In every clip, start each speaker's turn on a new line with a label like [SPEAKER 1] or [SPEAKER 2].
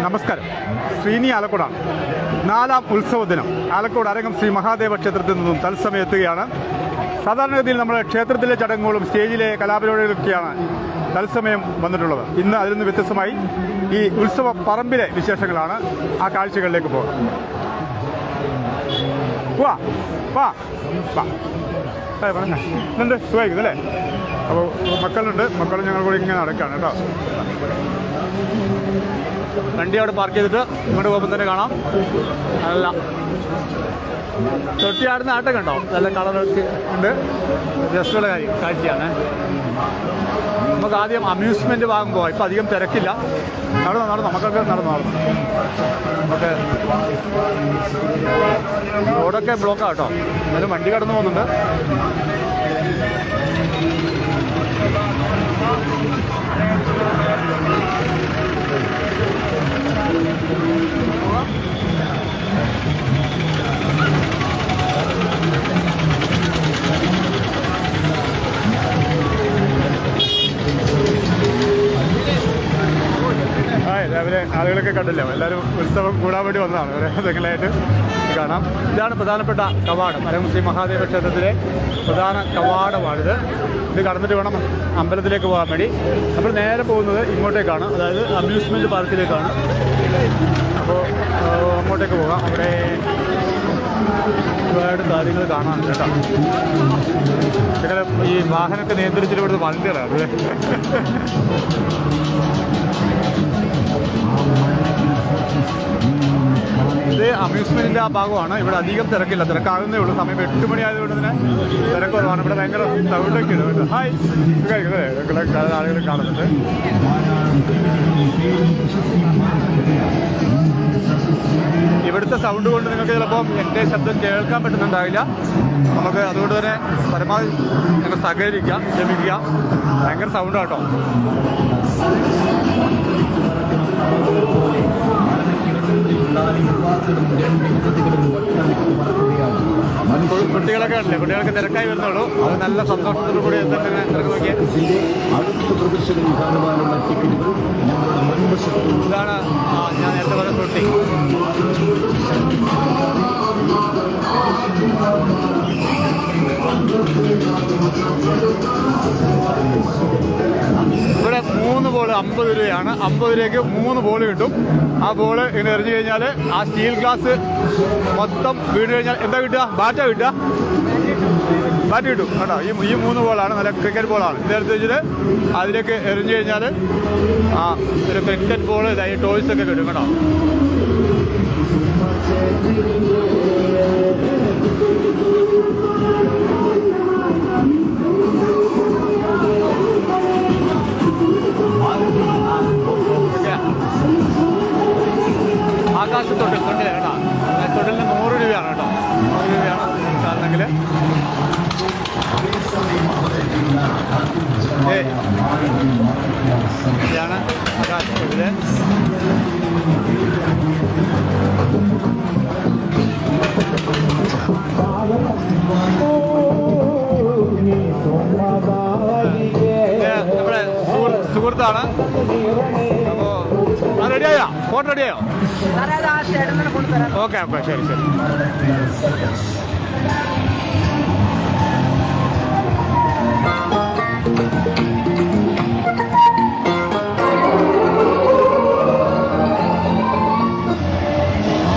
[SPEAKER 1] നമസ്കാരം. ശ്രീനി ആലക്കോടാണ്. 4ാം ഉത്സവ ദിനം ആലക്കോട് അരങ്ങം ശ്രീ മഹാദേവ ക്ഷേത്രത്തിൽ നിന്നും തത്സമയം എത്തുകയാണ്. സാധാരണഗതിയിൽ നമ്മുടെ ക്ഷേത്രത്തിലെ ചടങ്ങുകളും സ്റ്റേജിലെ കലാപരിപാടികളൊക്കെയാണ് തത്സമയം വന്നിട്ടുള്ളത്. ഇന്ന് അതിൽ നിന്ന് വ്യത്യസ്തമായി ഈ ഉത്സവ പറമ്പിലെ വിശേഷങ്ങളാണ്. ആ കാഴ്ചകളിലേക്ക് പോകാം. വാ വാ വാ പറഞ്ഞുണ്ട് സുഖമായിരിക്കും അല്ലേ? അപ്പോൾ മക്കൾ ഞങ്ങൾ കൂടി ഇങ്ങനെ നടക്കുകയാണ് കേട്ടോ. വണ്ടി അവിടെ പാർക്ക് ചെയ്തിട്ട് ഇങ്ങോട്ട് പോകുമ്പോൾ തന്നെ കാണാം. നല്ല തൊട്ടിയാടുന്ന ആട്ടൊക്കെ ഉണ്ടോ? നല്ല കളറൊക്കെ ഉണ്ട്. രസമുള്ള കാഴ്ചയാണ്. നമുക്ക് ആദ്യം അമ്യൂസ്മെൻറ്റ് ഭാഗം പോകാം. ഇപ്പം അധികം തിരക്കില്ല. നടന്നു നമുക്കൊക്കെ നടന്നു നമുക്ക് റോഡൊക്കെ ബ്ലോക്കാണ് കേട്ടോ. എന്നാലും വണ്ടി കടന്നു പോകുന്നുണ്ട്. രാവിലെ ആളുകളൊക്കെ കണ്ടില്ല. എല്ലാവരും ഉത്സവം കൂടാൻ വേണ്ടി വന്നതാണ്. ഒരു തെങ്ങളായിട്ട് കാണാം. ഇതാണ് പ്രധാനപ്പെട്ട കവാടം. അരങ്ങം ശ്രീ മഹാദേവ ക്ഷേത്രത്തിലെ പ്രധാന കവാടമാണിത്. ഇത് കടന്നിട്ട് വേണം അമ്പലത്തിലേക്ക് പോകാൻ വേണ്ടി. അപ്പോൾ നേരെ പോകുന്നത് ഇങ്ങോട്ടേക്കാണ്, അതായത് അമ്യൂസ്മെൻറ്റ് പാർക്കിലേക്കാണ്. അപ്പോൾ അങ്ങോട്ടേക്ക് പോകാം. അവിടെ ഒരുപാട് കാര്യങ്ങൾ കാണാനുണ്ട് കേട്ടോ. ഇങ്ങനെ ഈ വാഹനമൊക്കെ നിയന്ത്രിച്ചിട്ട് ഇവിടുത്തെ വണ്ടികളാണ്. ഇത് അമ്യൂസ്മെൻറ്റിൻ്റെ ആ ഭാഗമാണ്. ഇവിടെ അധികം തിരക്കില്ല. തിരക്കാകുന്നേ ഉള്ളൂ. സമയം 8 മണി ആയതുകൊണ്ട് തന്നെ തിരക്ക് കുറവാണ്. ഇവിടെ ഭയങ്കര സൗണ്ടൊക്കെ ഉണ്ട്. ഹായ് ആളുകൾ കാണുന്നുണ്ട്. ഇവിടുത്തെ സൗണ്ട് കൊണ്ട് നിങ്ങൾക്ക് ചിലപ്പോൾ എൻ്റെ ശബ്ദം കേൾക്കാൻ പറ്റുന്നുണ്ടാവില്ല. നമുക്ക് അതുകൊണ്ട് തന്നെ പരമാവധി ഞങ്ങൾ സഹകരിക്കാം, ക്ഷമിക്കുക. ഭയങ്കര സൗണ്ട് കേട്ടോ. കുട്ടികളൊക്കെ ഉണ്ടല്ലേ? കുട്ടികൾക്ക് തിരക്കായി വരുന്നുള്ളൂ. അത് നല്ല സന്തോഷത്തോടു കൂടി തന്നെ തിരക്ക് നോക്കിയാൽ ഇതാണ് ഞാൻ നേരത്തെ പറഞ്ഞ തൊട്ടി. ഇവിടെ 3 ബോൾ 50 രൂപയാണ്. 50 രൂപയ്ക്ക് 3 ബോൾ കിട്ടും. ആ ബോൾ ഇങ്ങനെ എറിഞ്ഞു കഴിഞ്ഞാൽ ആ സ്റ്റീൽ ഗ്ലാസ് മൊത്തം വീണ് കഴിഞ്ഞാൽ എന്താ കിട്ടുക? ബാറ്റാ കിട്ടുക. ബാറ്റ് കിട്ടും കേട്ടോ. ഈ 3 ബോളാണ്. നല്ല ക്രിക്കറ്റ് ബോളാണ്. ഇതെടുത്ത് വെച്ചിട്ട് അതിലേക്ക് എറിഞ്ഞു കഴിഞ്ഞാൽ ആ ഒരു ക്രിക്കറ്റ് ബോൾ ഇതായി ടോയ്സൊക്കെ കിട്ടും കേട്ടോ. ആകാശത്തൊട്ടിൽ തൊട്ടില്ല കേട്ടോ. തൊട്ടിലിന് 100 രൂപയാണ് കേട്ടോ. 100 രൂപയാണ് സാധനമെങ്കിൽ. ഇതാണ് ആകാശത്തൊട്ടില്. നമ്മുടെ സുഹൃത്താണ്. അപ്പോൾ റെഡിയായോ? ഫോട്ടോ റെഡിയായോ? ഓക്കെ ഓക്കെ ശരി ശരി.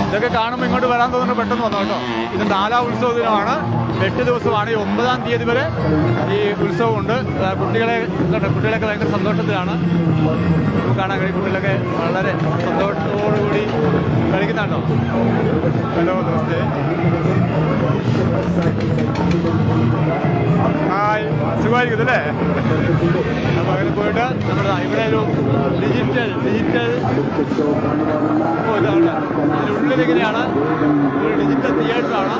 [SPEAKER 1] ഇതൊക്കെ കാണുമ്പോൾ ഇങ്ങോട്ട് വരാൻ തോന്നുന്നു. പെട്ടെന്ന് വന്നു കേട്ടോ. ഇത് 4ാം ഉത്സവ ദിനമാണ്. 8 ദിവസമാണ്. ഈ 9ാം തീയതി വരെ ഈ ഉത്സവമുണ്ട്. കുട്ടികളൊക്കെ ഭയങ്കര സന്തോഷത്തിലാണ്. നമുക്ക് കാണാൻ കഴിയും. കുട്ടികളൊക്കെ വളരെ സന്തോഷത്തോടുകൂടി കളിക്കുന്നുണ്ടോ? ഹലോ നമസ്തേ. ഹായ് സുഖമായിരിക്കും അല്ലേ? അപ്പോൾ അങ്ങനെ പോയിട്ട് നമ്മുടെ ഇവിടെ ഒരു ഡിജിറ്റൽ ഇതാണ്. ഇതിനുള്ളിലെങ്ങനെയാണ് ഒരു ഡിജിറ്റൽ തിയേറ്ററാണ്.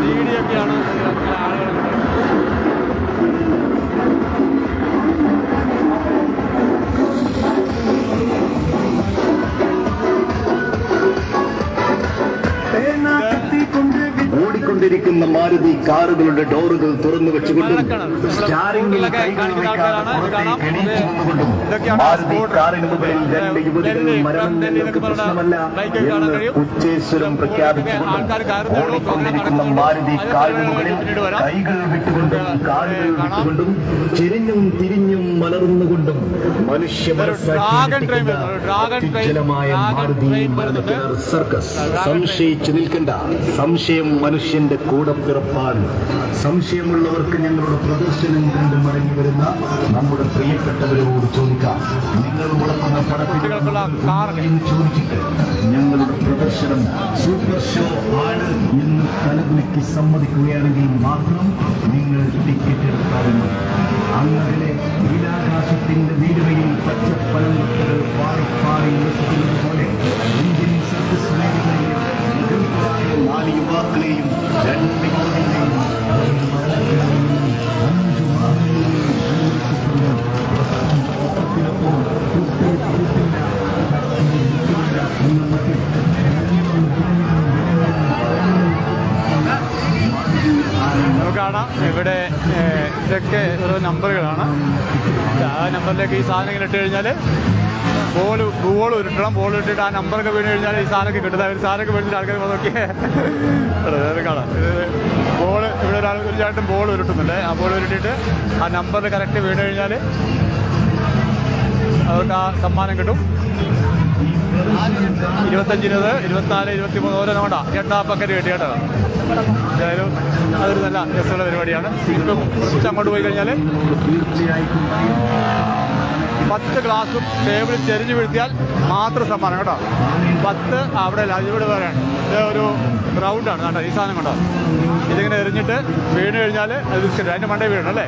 [SPEAKER 1] DVD ഒക്കെയാണ് ആളുകൾ.
[SPEAKER 2] ഓടിക്കൊണ്ടിരിക്കുന്ന നിൽക്കുന്ന മാരുതി കാറുകളുടെ ഡോറുകൾ തുറന്നു വെച്ചുകൊണ്ടും സ്റ്റാറിംഗിൽ കൈകൾ വയ്ക്കാതെ എണീച്ചുകൊണ്ടും മാരുതി കാറിന് മുകളിൽ 2 യുവതികൾ മരണം നിങ്ങൾക്ക് പ്രശ്നമല്ല എന്ന് ഉച്ചേശ്വരം പ്രഖ്യാപിച്ചുകൊണ്ടും ഓടിക്കൊണ്ടിരിക്കുന്ന മാരുതി കാറിന് മുകളിൽ കൈകൾ വിട്ടുകൊണ്ടും കാലുകൾ വിട്ടുകൊണ്ടും ചെരിഞ്ഞും തിരിഞ്ഞും മലർന്നുകൊണ്ടും മനുഷ്യ മനസ്സാക്ഷരമായ മാരുതി സർക്കസ്. സംശയിച്ചു നിൽക്കണ്ട, സംശയം മനുഷ്യന്റെ കൂടപ്പിറപ്പാണ്. സംശയമുള്ളവർക്ക് ഞങ്ങളുടെ പ്രദർശനം കണ്ട് മടങ്ങി വരുന്ന നമ്മുടെ പ്രിയപ്പെട്ടവരോട് ചോദിക്കാം. നിങ്ങൾ മുടക്കുന്ന പടത്തിൽ ചോദിച്ചിട്ട് ഞങ്ങളുടെ പ്രദർശനം സൂപ്പർ ഷോ ആണ് എന്ന് തലകുലിക്ക് സമ്മതിക്കുകയാണെങ്കിൽ മാത്രം നിങ്ങൾ ടിക്കറ്റ് എടുക്കാറുണ്ട്. അങ്ങനെ നീലാകാശത്തിന്റെ വീടുകളിൽ പച്ചപ്പനം പാറി പാറി വസിക്കുന്നത് പോലെ ഇന്ത്യൻ സർക്കസ് മേഖലയിൽ മികവായ 4 യുവാക്കളെയും 2 യുവതികളെയും 5 വാഹനങ്ങളെയും
[SPEAKER 1] നമുക്ക് കാണാം ഇവിടെ ഇതൊക്കെ ഓരോ നമ്പറുകളാണ്. ആ നമ്പറിലേക്ക് ഈ സാധനം ഇങ്ങനെ ഇട്ട് കഴിഞ്ഞാൽ ബോൾ ഉരുട്ടണം. ബോൾ ഇട്ടിട്ട് ആ നമ്പറൊക്കെ വീണ് കഴിഞ്ഞാൽ ഈ സാധനമൊക്കെ കിട്ടുന്നത്. ഒരു സാധനമൊക്കെ വീണിട്ട് ആൾക്കാർ നോക്കിയേ കാണാം. ബോൾ ഇവിടെ ഒരു ചാട്ടും ബോൾ ഉരുട്ടുന്നുണ്ട്. ആ ബോൾ ഉരുട്ടിയിട്ട് ആ നമ്പറിൽ കറക്റ്റ് വീണ് കഴിഞ്ഞാൽ അവർക്ക് ആ സമ്മാനം കിട്ടും. 25, 24, 23 ഓരോ നോണ്ടാ 8 പക്കറ്റ് കിട്ടി കേട്ടോ. എന്തായാലും അതൊരു നല്ല രസമുള്ള പരിപാടിയാണ്. ഇപ്പം കുറച്ച് അങ്ങോട്ട് പോയി കഴിഞ്ഞാൽ 10 ഗ്ലാസും ടേബിളിൽ ചെരിഞ്ഞു വീഴ്ത്തിയാൽ മാത്രം സമ്മാനം കേട്ടോ. 10 അവിടെ അല്ല, ഇവിടെ പറയാണ്. ഇത് ഒരു ഗ്രൗണ്ടാണ് കേട്ടോ. ഈ സാധനം കണ്ടോ, ഇതിങ്ങനെ എറിഞ്ഞിട്ട് വീണ് കഴിഞ്ഞാൽ അത് ബിസ്ക്കറ്റ് അതിൻ്റെ മണ്ടേ വീഴണം അല്ലേ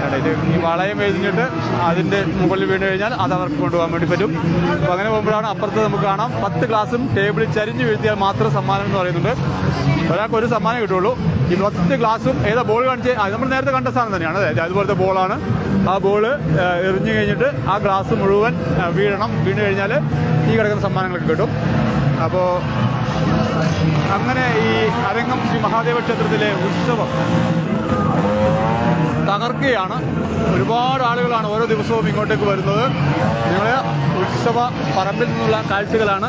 [SPEAKER 1] കേട്ടോ. ഇത് ഈ വളയം എഴുതിഞ്ഞിട്ട് അതിൻ്റെ മുകളിൽ വീണ് കഴിഞ്ഞാൽ അത് അവർക്ക് കൊണ്ടുപോകാൻ വേണ്ടി പറ്റും. അപ്പോൾ അങ്ങനെ പോകുമ്പോഴാണ് അപ്പുറത്ത് നമുക്ക് കാണാം 10 ഗ്ലാസും ടേബിളിൽ ചരിഞ്ഞ് വീഴ്ത്തിയാൽ മാത്രം സമ്മാനം എന്ന് പറയുന്നുണ്ട്. ഒരാൾക്ക് ഒരു സമ്മാനം കിട്ടുള്ളൂ. ഈ 10 ഗ്ലാസും ഏതാ ബോൾ കാണിച്ച് നമ്മൾ നേരത്തെ കണ്ട സാധനം തന്നെയാണ്. അതെ, അതുപോലത്തെ ബോളാണ്. ആ ബോള് എറിഞ്ഞു കഴിഞ്ഞിട്ട് ആ ഗ്ലാസ് മുഴുവൻ വീഴണം. വീണ് കഴിഞ്ഞാൽ ഈ കിടക്കുന്ന സമ്മാനങ്ങളൊക്കെ കിട്ടും. അപ്പോൾ അങ്ങനെ ഈ അരങ്ങം ശ്രീ മഹാദേവ ക്ഷേത്രത്തിലെ ഉത്സവം തകർക്കുകയാണ്. ഒരുപാട് ആളുകളാണ് ഓരോ ദിവസവും ഇങ്ങോട്ടേക്ക് വരുന്നത്. നിങ്ങൾ ഉത്സവ പറമ്പിൽ നിന്നുള്ള കാഴ്ചകളാണ്.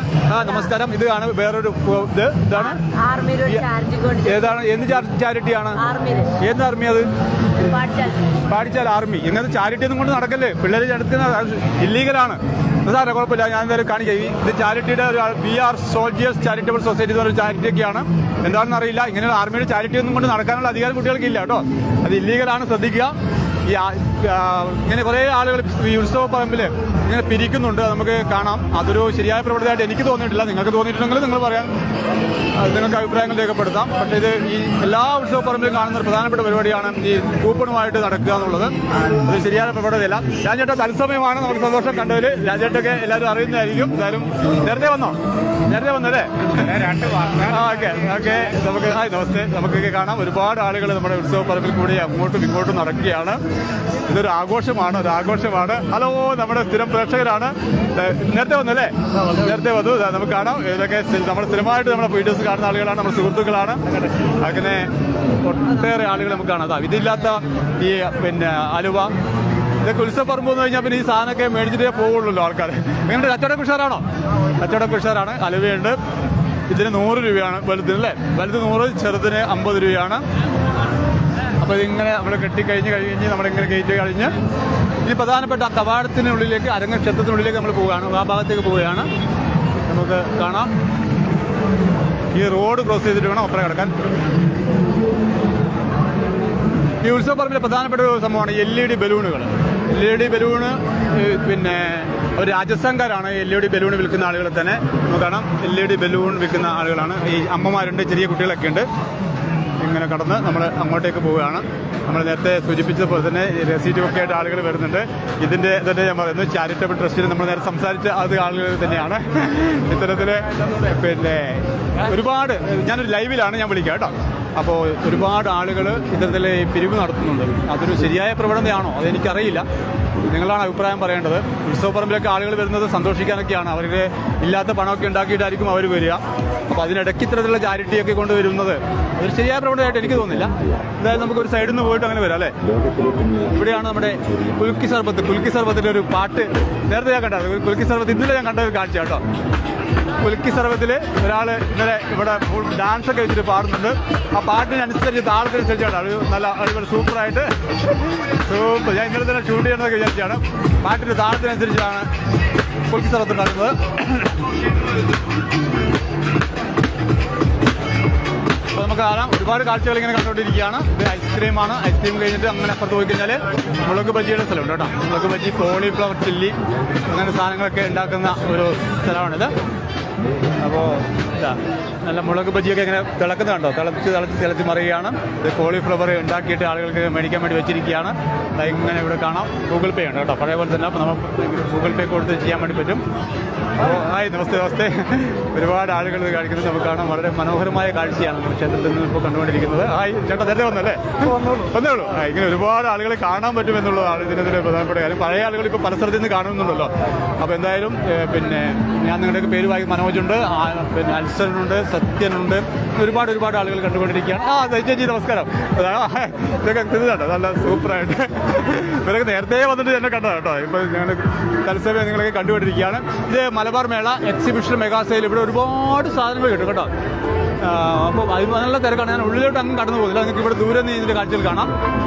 [SPEAKER 1] നമസ്കാരം. ഇതാണ് വേറൊരു ഇതാണ് ഏതാണ് എന്ത് ചാരിറ്റിയാണ്? ഏത് ആർമി? അത് പാടിച്ചാൽ ആർമി. ഇങ്ങനത്തെ ചാരിറ്റി ഒന്നും കൊണ്ട് നടക്കല്ലേ. പിള്ളേർ എടുക്കുന്ന ഇല്ലീഗലാണ്. സാറേ കുഴപ്പമില്ല, ഞാൻ എന്തായാലും കാണിക്കാം. ഇത് ചാരിറ്റിയുടെ ഒരു VR സോൾജിയേഴ്സ് ചാരിറ്റബിൾ സൊസൈറ്റി എന്ന് പറയുന്ന ചാരിറ്റിയൊക്കെയാണ്. എന്താണെന്ന് അറിയില്ല. ഇങ്ങനെ ആർമിയുടെ ചാരിറ്റി ഒന്നും കൊണ്ട് നടക്കാനുള്ള അധികാരം കുട്ടികൾക്കില്ല കേട്ടോ. അത് ഇല്ലീഗലാണ്, ശ്രദ്ധിക്കുക. ഇങ്ങനെ കുറേ ആളുകൾ ഈ ഉത്സവ പറമ്പിൽ ഇങ്ങനെ പിരിക്കുന്നുണ്ട്, നമുക്ക് കാണാം. അതൊരു ശരിയായ പ്രവൃത്തിയായിട്ട് എനിക്ക് തോന്നിയിട്ടില്ല. നിങ്ങൾക്ക് തോന്നിയിട്ടുണ്ടെങ്കിൽ നിങ്ങൾ പറയാൻ, നിങ്ങൾക്ക് അഭിപ്രായങ്ങൾ രേഖപ്പെടുത്താം. പക്ഷേ ഇത് ഈ എല്ലാ ഉത്സവ പറമ്പിലും കാണുന്ന ഒരു പ്രധാനപ്പെട്ട പരിപാടിയാണ് ഈ കൂപ്പണുമായിട്ട് നടക്കുക എന്നുള്ളത്. അത് ശരിയായ പ്രവണതയല്ല. രാജേട്ട തത്സമയമാണ് നമുക്ക് സന്തോഷം കണ്ടതിൽ. രാജേട്ടൊക്കെ എല്ലാവരും അറിയുന്നതായിരിക്കും. എന്തായാലും നേരത്തെ വന്നോ? നേരത്തെ വന്നല്ലേ? Okay okay. നമുക്ക് നമസ്തേ. നമുക്കൊക്കെ കാണാം ഒരുപാട് ആളുകൾ നമ്മുടെ ഉത്സവ പറമ്പിൽ കൂടി അങ്ങോട്ടും ഇങ്ങോട്ടും നടക്കുകയാണ്. ഇതൊരു ആഘോഷമാണ്, ഒരു ആഘോഷമാണ്. ഹലോ, നമ്മുടെ സ്ഥിരം പ്രേക്ഷകരാണ്. നേരത്തെ വന്നല്ലേ? നേരത്തെ വന്നു. നമുക്ക് കാണാം. ഇതൊക്കെ നമ്മൾ സ്ഥിരമായിട്ട് നമ്മുടെ വീഡിയോസ് കാണുന്ന ആളുകളാണ്, നമ്മുടെ സുഹൃത്തുക്കളാണ്. അങ്ങനെ ഒട്ടേറെ ആളുകൾ നമുക്ക് കാണാം. ഇതില്ലാത്ത ഈ അലുവ ഇതൊക്കെ ഉത്സവപ്പറമ്പ് എന്ന് കഴിഞ്ഞാൽ പിന്നെ ഈ സാധനമൊക്കെ മേടിച്ചിട്ടേ പോകുള്ളൂ ആൾക്കാർ. നിങ്ങളുടെ കച്ചവടം ഉഷാറാണോ? കച്ചവടം ഉഷാറാണ്. അലുവയുണ്ട്. ഇതിന് 100 രൂപയാണ് വലുതിനല്ലേ. വലുത് 100, ചെറുതിന് 50 രൂപയാണ്. അപ്പോൾ ഇതിങ്ങനെ നമ്മൾ കഴിഞ്ഞ് നമ്മളിങ്ങനെ ഗേറ്റ് കഴിഞ്ഞ് ഇനി പ്രധാനപ്പെട്ട കവാടത്തിനുള്ളിലേക്ക്, അരങ്ങക്ഷേത്രത്തിനുള്ളിലേക്ക് നമ്മൾ പോവുകയാണ്. ആ ഭാഗത്തേക്ക് പോവുകയാണ്. നമുക്ക് കാണാം. ഈ റോഡ് ക്രോസ് ചെയ്തിട്ട് വേണം അപ്പുറം കിടക്കാൻ. ഈ ഉത്സവപ്പറമ്പിലെ പ്രധാനപ്പെട്ട ഒരു സംഭവമാണ് LED ബലൂണുകൾ. LED ബലൂണ് ഒരു രാജസംഘരാണ് LED ബലൂൺ വിൽക്കുന്ന ആളുകൾ തന്നെ. നമുക്ക് കാണാം LED ബലൂൺ വിൽക്കുന്ന ആളുകളാണ്. ഈ അമ്മമാരുണ്ട്, ചെറിയ കുട്ടികളൊക്കെ ഉണ്ട്. ഇങ്ങനെ കടന്ന് നമ്മൾ അങ്ങോട്ടേക്ക് പോവുകയാണ്. നമ്മൾ നേരത്തെ സൂചിപ്പിച്ചതുപോലെ തന്നെ റെസീറ്റുമൊക്കെ ആയിട്ട് ആളുകൾ വരുന്നുണ്ട്. ഇതിൻ്റെ തന്നെ ഞാൻ പറയുന്നത് ചാരിറ്റബിൾ ട്രസ്റ്റിൽ നമ്മൾ നേരെ സംസാരിച്ച അത് ആളുകൾ തന്നെയാണ്. ഇത്തരത്തിൽ ഒരുപാട് ഞാനൊരു ലൈവിലാണ് ഞാൻ വിളിക്കുക കേട്ടോ. അപ്പോൾ ഒരുപാട് ആളുകൾ ഇത്തരത്തിൽ പിരിവ് നടത്തുന്നുണ്ട്. അതൊരു ശരിയായ പ്രവണതയാണോ അതെനിക്കറിയില്ല. നിങ്ങളാണ് അഭിപ്രായം പറയേണ്ടത്. ഉത്സവപ്പറമ്പിലൊക്കെ ആളുകൾ വരുന്നത് സന്തോഷിക്കാനൊക്കെയാണ്. അവർക്ക് ഇല്ലാത്ത പണമൊക്കെ ഉണ്ടാക്കിയിട്ടായിരിക്കും അവർ വരിക. അപ്പോൾ അതിനിടയ്ക്ക് ഇത്തരത്തിലുള്ള ചാരിറ്റിയൊക്കെ കൊണ്ടുവരുന്നത് അതൊരു ശരിയായ പ്രവണതയായിട്ട് എനിക്ക് തോന്നുന്നില്ല. എന്തായാലും നമുക്കൊരു സൈഡിൽ നിന്ന് പോയിട്ട് അങ്ങനെ വരാം അല്ലേ. ഇവിടെയാണ് നമ്മുടെ കുൽക്കി സർബത്തിൻ്റെ ഒരു പാട്ട് നേരത്തെ ഞാൻ കണ്ടത്. കുൽക്കി സർബത്ത് ഇന്നലെ ഞാൻ കണ്ട ഒരു കാഴ്ച കേട്ടോ. കുൽക്കി സർബത്തിൽ ഒരാൾ ഇന്നലെ ഇവിടെ ഡാൻസ് ഒക്കെ വെച്ചിട്ട് പാടുന്നുണ്ട്. ആ പാട്ടിനനുസരിച്ച് താളത്തിനനുസരിച്ചാണ് ഒരു നല്ല അടിപൊളി സൂപ്പറായിട്ട് സൂപ്പർ. ഞാൻ ഇന്നലെ തന്നെ ഷൂട്ട് ചെയ്യണമെന്നൊക്കെ വിചാരിച്ചാണ്. പാട്ടിൻ്റെ താളത്തിനനുസരിച്ചാണ് കുൽക്കി സർബത്ത് ഉണ്ടാക്കുന്നത്. അപ്പോൾ നമുക്ക് കാണാം ഒരുപാട് കാഴ്ചകൾ ഇങ്ങനെ കണ്ടുകൊണ്ടിരിക്കുകയാണ്. ഇത് ഐസ്ക്രീമാണ്. ഐസ്ക്രീം കഴിഞ്ഞിട്ട് അങ്ങനെ അപ്പുറത്ത് പോയി കഴിഞ്ഞാൽ മുളക് ബജിയുടെ സ്ഥലമുണ്ട് കേട്ടോ. മുളക് ബജി, കോളിഫ്ലവർ ചില്ലി അങ്ങനെ സാധനങ്ങളൊക്കെ ഉണ്ടാക്കുന്ന ഒരു സ്ഥലമാണിത്. അപ്പോൾ ഇതാ നല്ല മുളക് ബജിയൊക്കെ ഇങ്ങനെ തിളക്കുന്ന കണ്ടോ. തിളച്ച് മറിയുകയാണ്. ഇത് കോളിഫ്ലവർ ഉണ്ടാക്കിയിട്ട് ആളുകൾക്ക് മേടിക്കാൻ വേണ്ടി വെച്ചിരിക്കുകയാണ്. ഇങ്ങനെ ഇവിടെ കാണാം. ഗൂഗിൾ പേ ഉണ്ട് കേട്ടോ. പഴയ പോലെ തന്നെ. അപ്പോൾ നമ്മൾ ഗൂഗിൾ പേ കൊടുത്ത് ചെയ്യാൻ വേണ്ടി പറ്റും. അപ്പോൾ ഹായ്, നമസ്തേ. ഒരുപാട് ആളുകൾ ഇത് കാണിക്കുന്നത് നമുക്ക് കാണാം. വളരെ മനോഹരമായ കാഴ്ചയാണ് ക്ഷേത്രത്തിൽ നിന്ന് ഇപ്പോൾ കണ്ടുകൊണ്ടിരിക്കുന്നത്. ഹായ് ചേട്ടാ, നേരത്തെ വന്നല്ലേ? വന്നേ ഉള്ളൂ. ഇങ്ങനെ ഒരുപാട് ആളുകളെ കാണാൻ പറ്റുമെന്നുള്ളതാണ് ഇതിനൊരു പ്രധാനപ്പെട്ട കാര്യം. പഴയ ആളുകൾ ഇപ്പോൾ പല സ്ഥലത്ത് നിന്ന് കാണുന്നുണ്ടല്ലോ. അപ്പോൾ എന്തായാലും പിന്നെ ഞാൻ നിങ്ങളുടെയൊക്കെ പേര് വായി മനോജുണ്ട്, പിന്നെ അൽസനുണ്ട്, സത്യനുണ്ട്, ഒരുപാട് ആളുകൾ കണ്ടുകൊണ്ടിരിക്കുകയാണ്. ചേച്ചി നമസ്കാരം. ഇതൊക്കെ ഇതാണ് നല്ല സൂപ്പറായിട്ട്. ഇവരൊക്കെ നേരത്തെ വന്നിട്ട് എന്നെ കണ്ടതാണ് കേട്ടോ. ഇപ്പോൾ ഞാൻ തത്സമയം നിങ്ങളൊക്കെ കണ്ടുകൊണ്ടിരിക്കുകയാണ്. ഇത് മലബാർ മേള എക്സിബിഷൻ മെഗാ സെയിൽ. ഇവിടെ ഒരുപാട് സാധനങ്ങൾ കിട്ടും കേട്ടോ. അപ്പോൾ അത് നല്ല തിരക്കാണ്. ഞാൻ ഉള്ളിലോട്ട് അങ്ങ് കടന്നു പോകുന്നില്ല. നിങ്ങൾക്ക് ഇവിടെ ദൂരെ നിന്ന് ഇതിൻ്റെ കാഴ്ചകൾ കാണാം.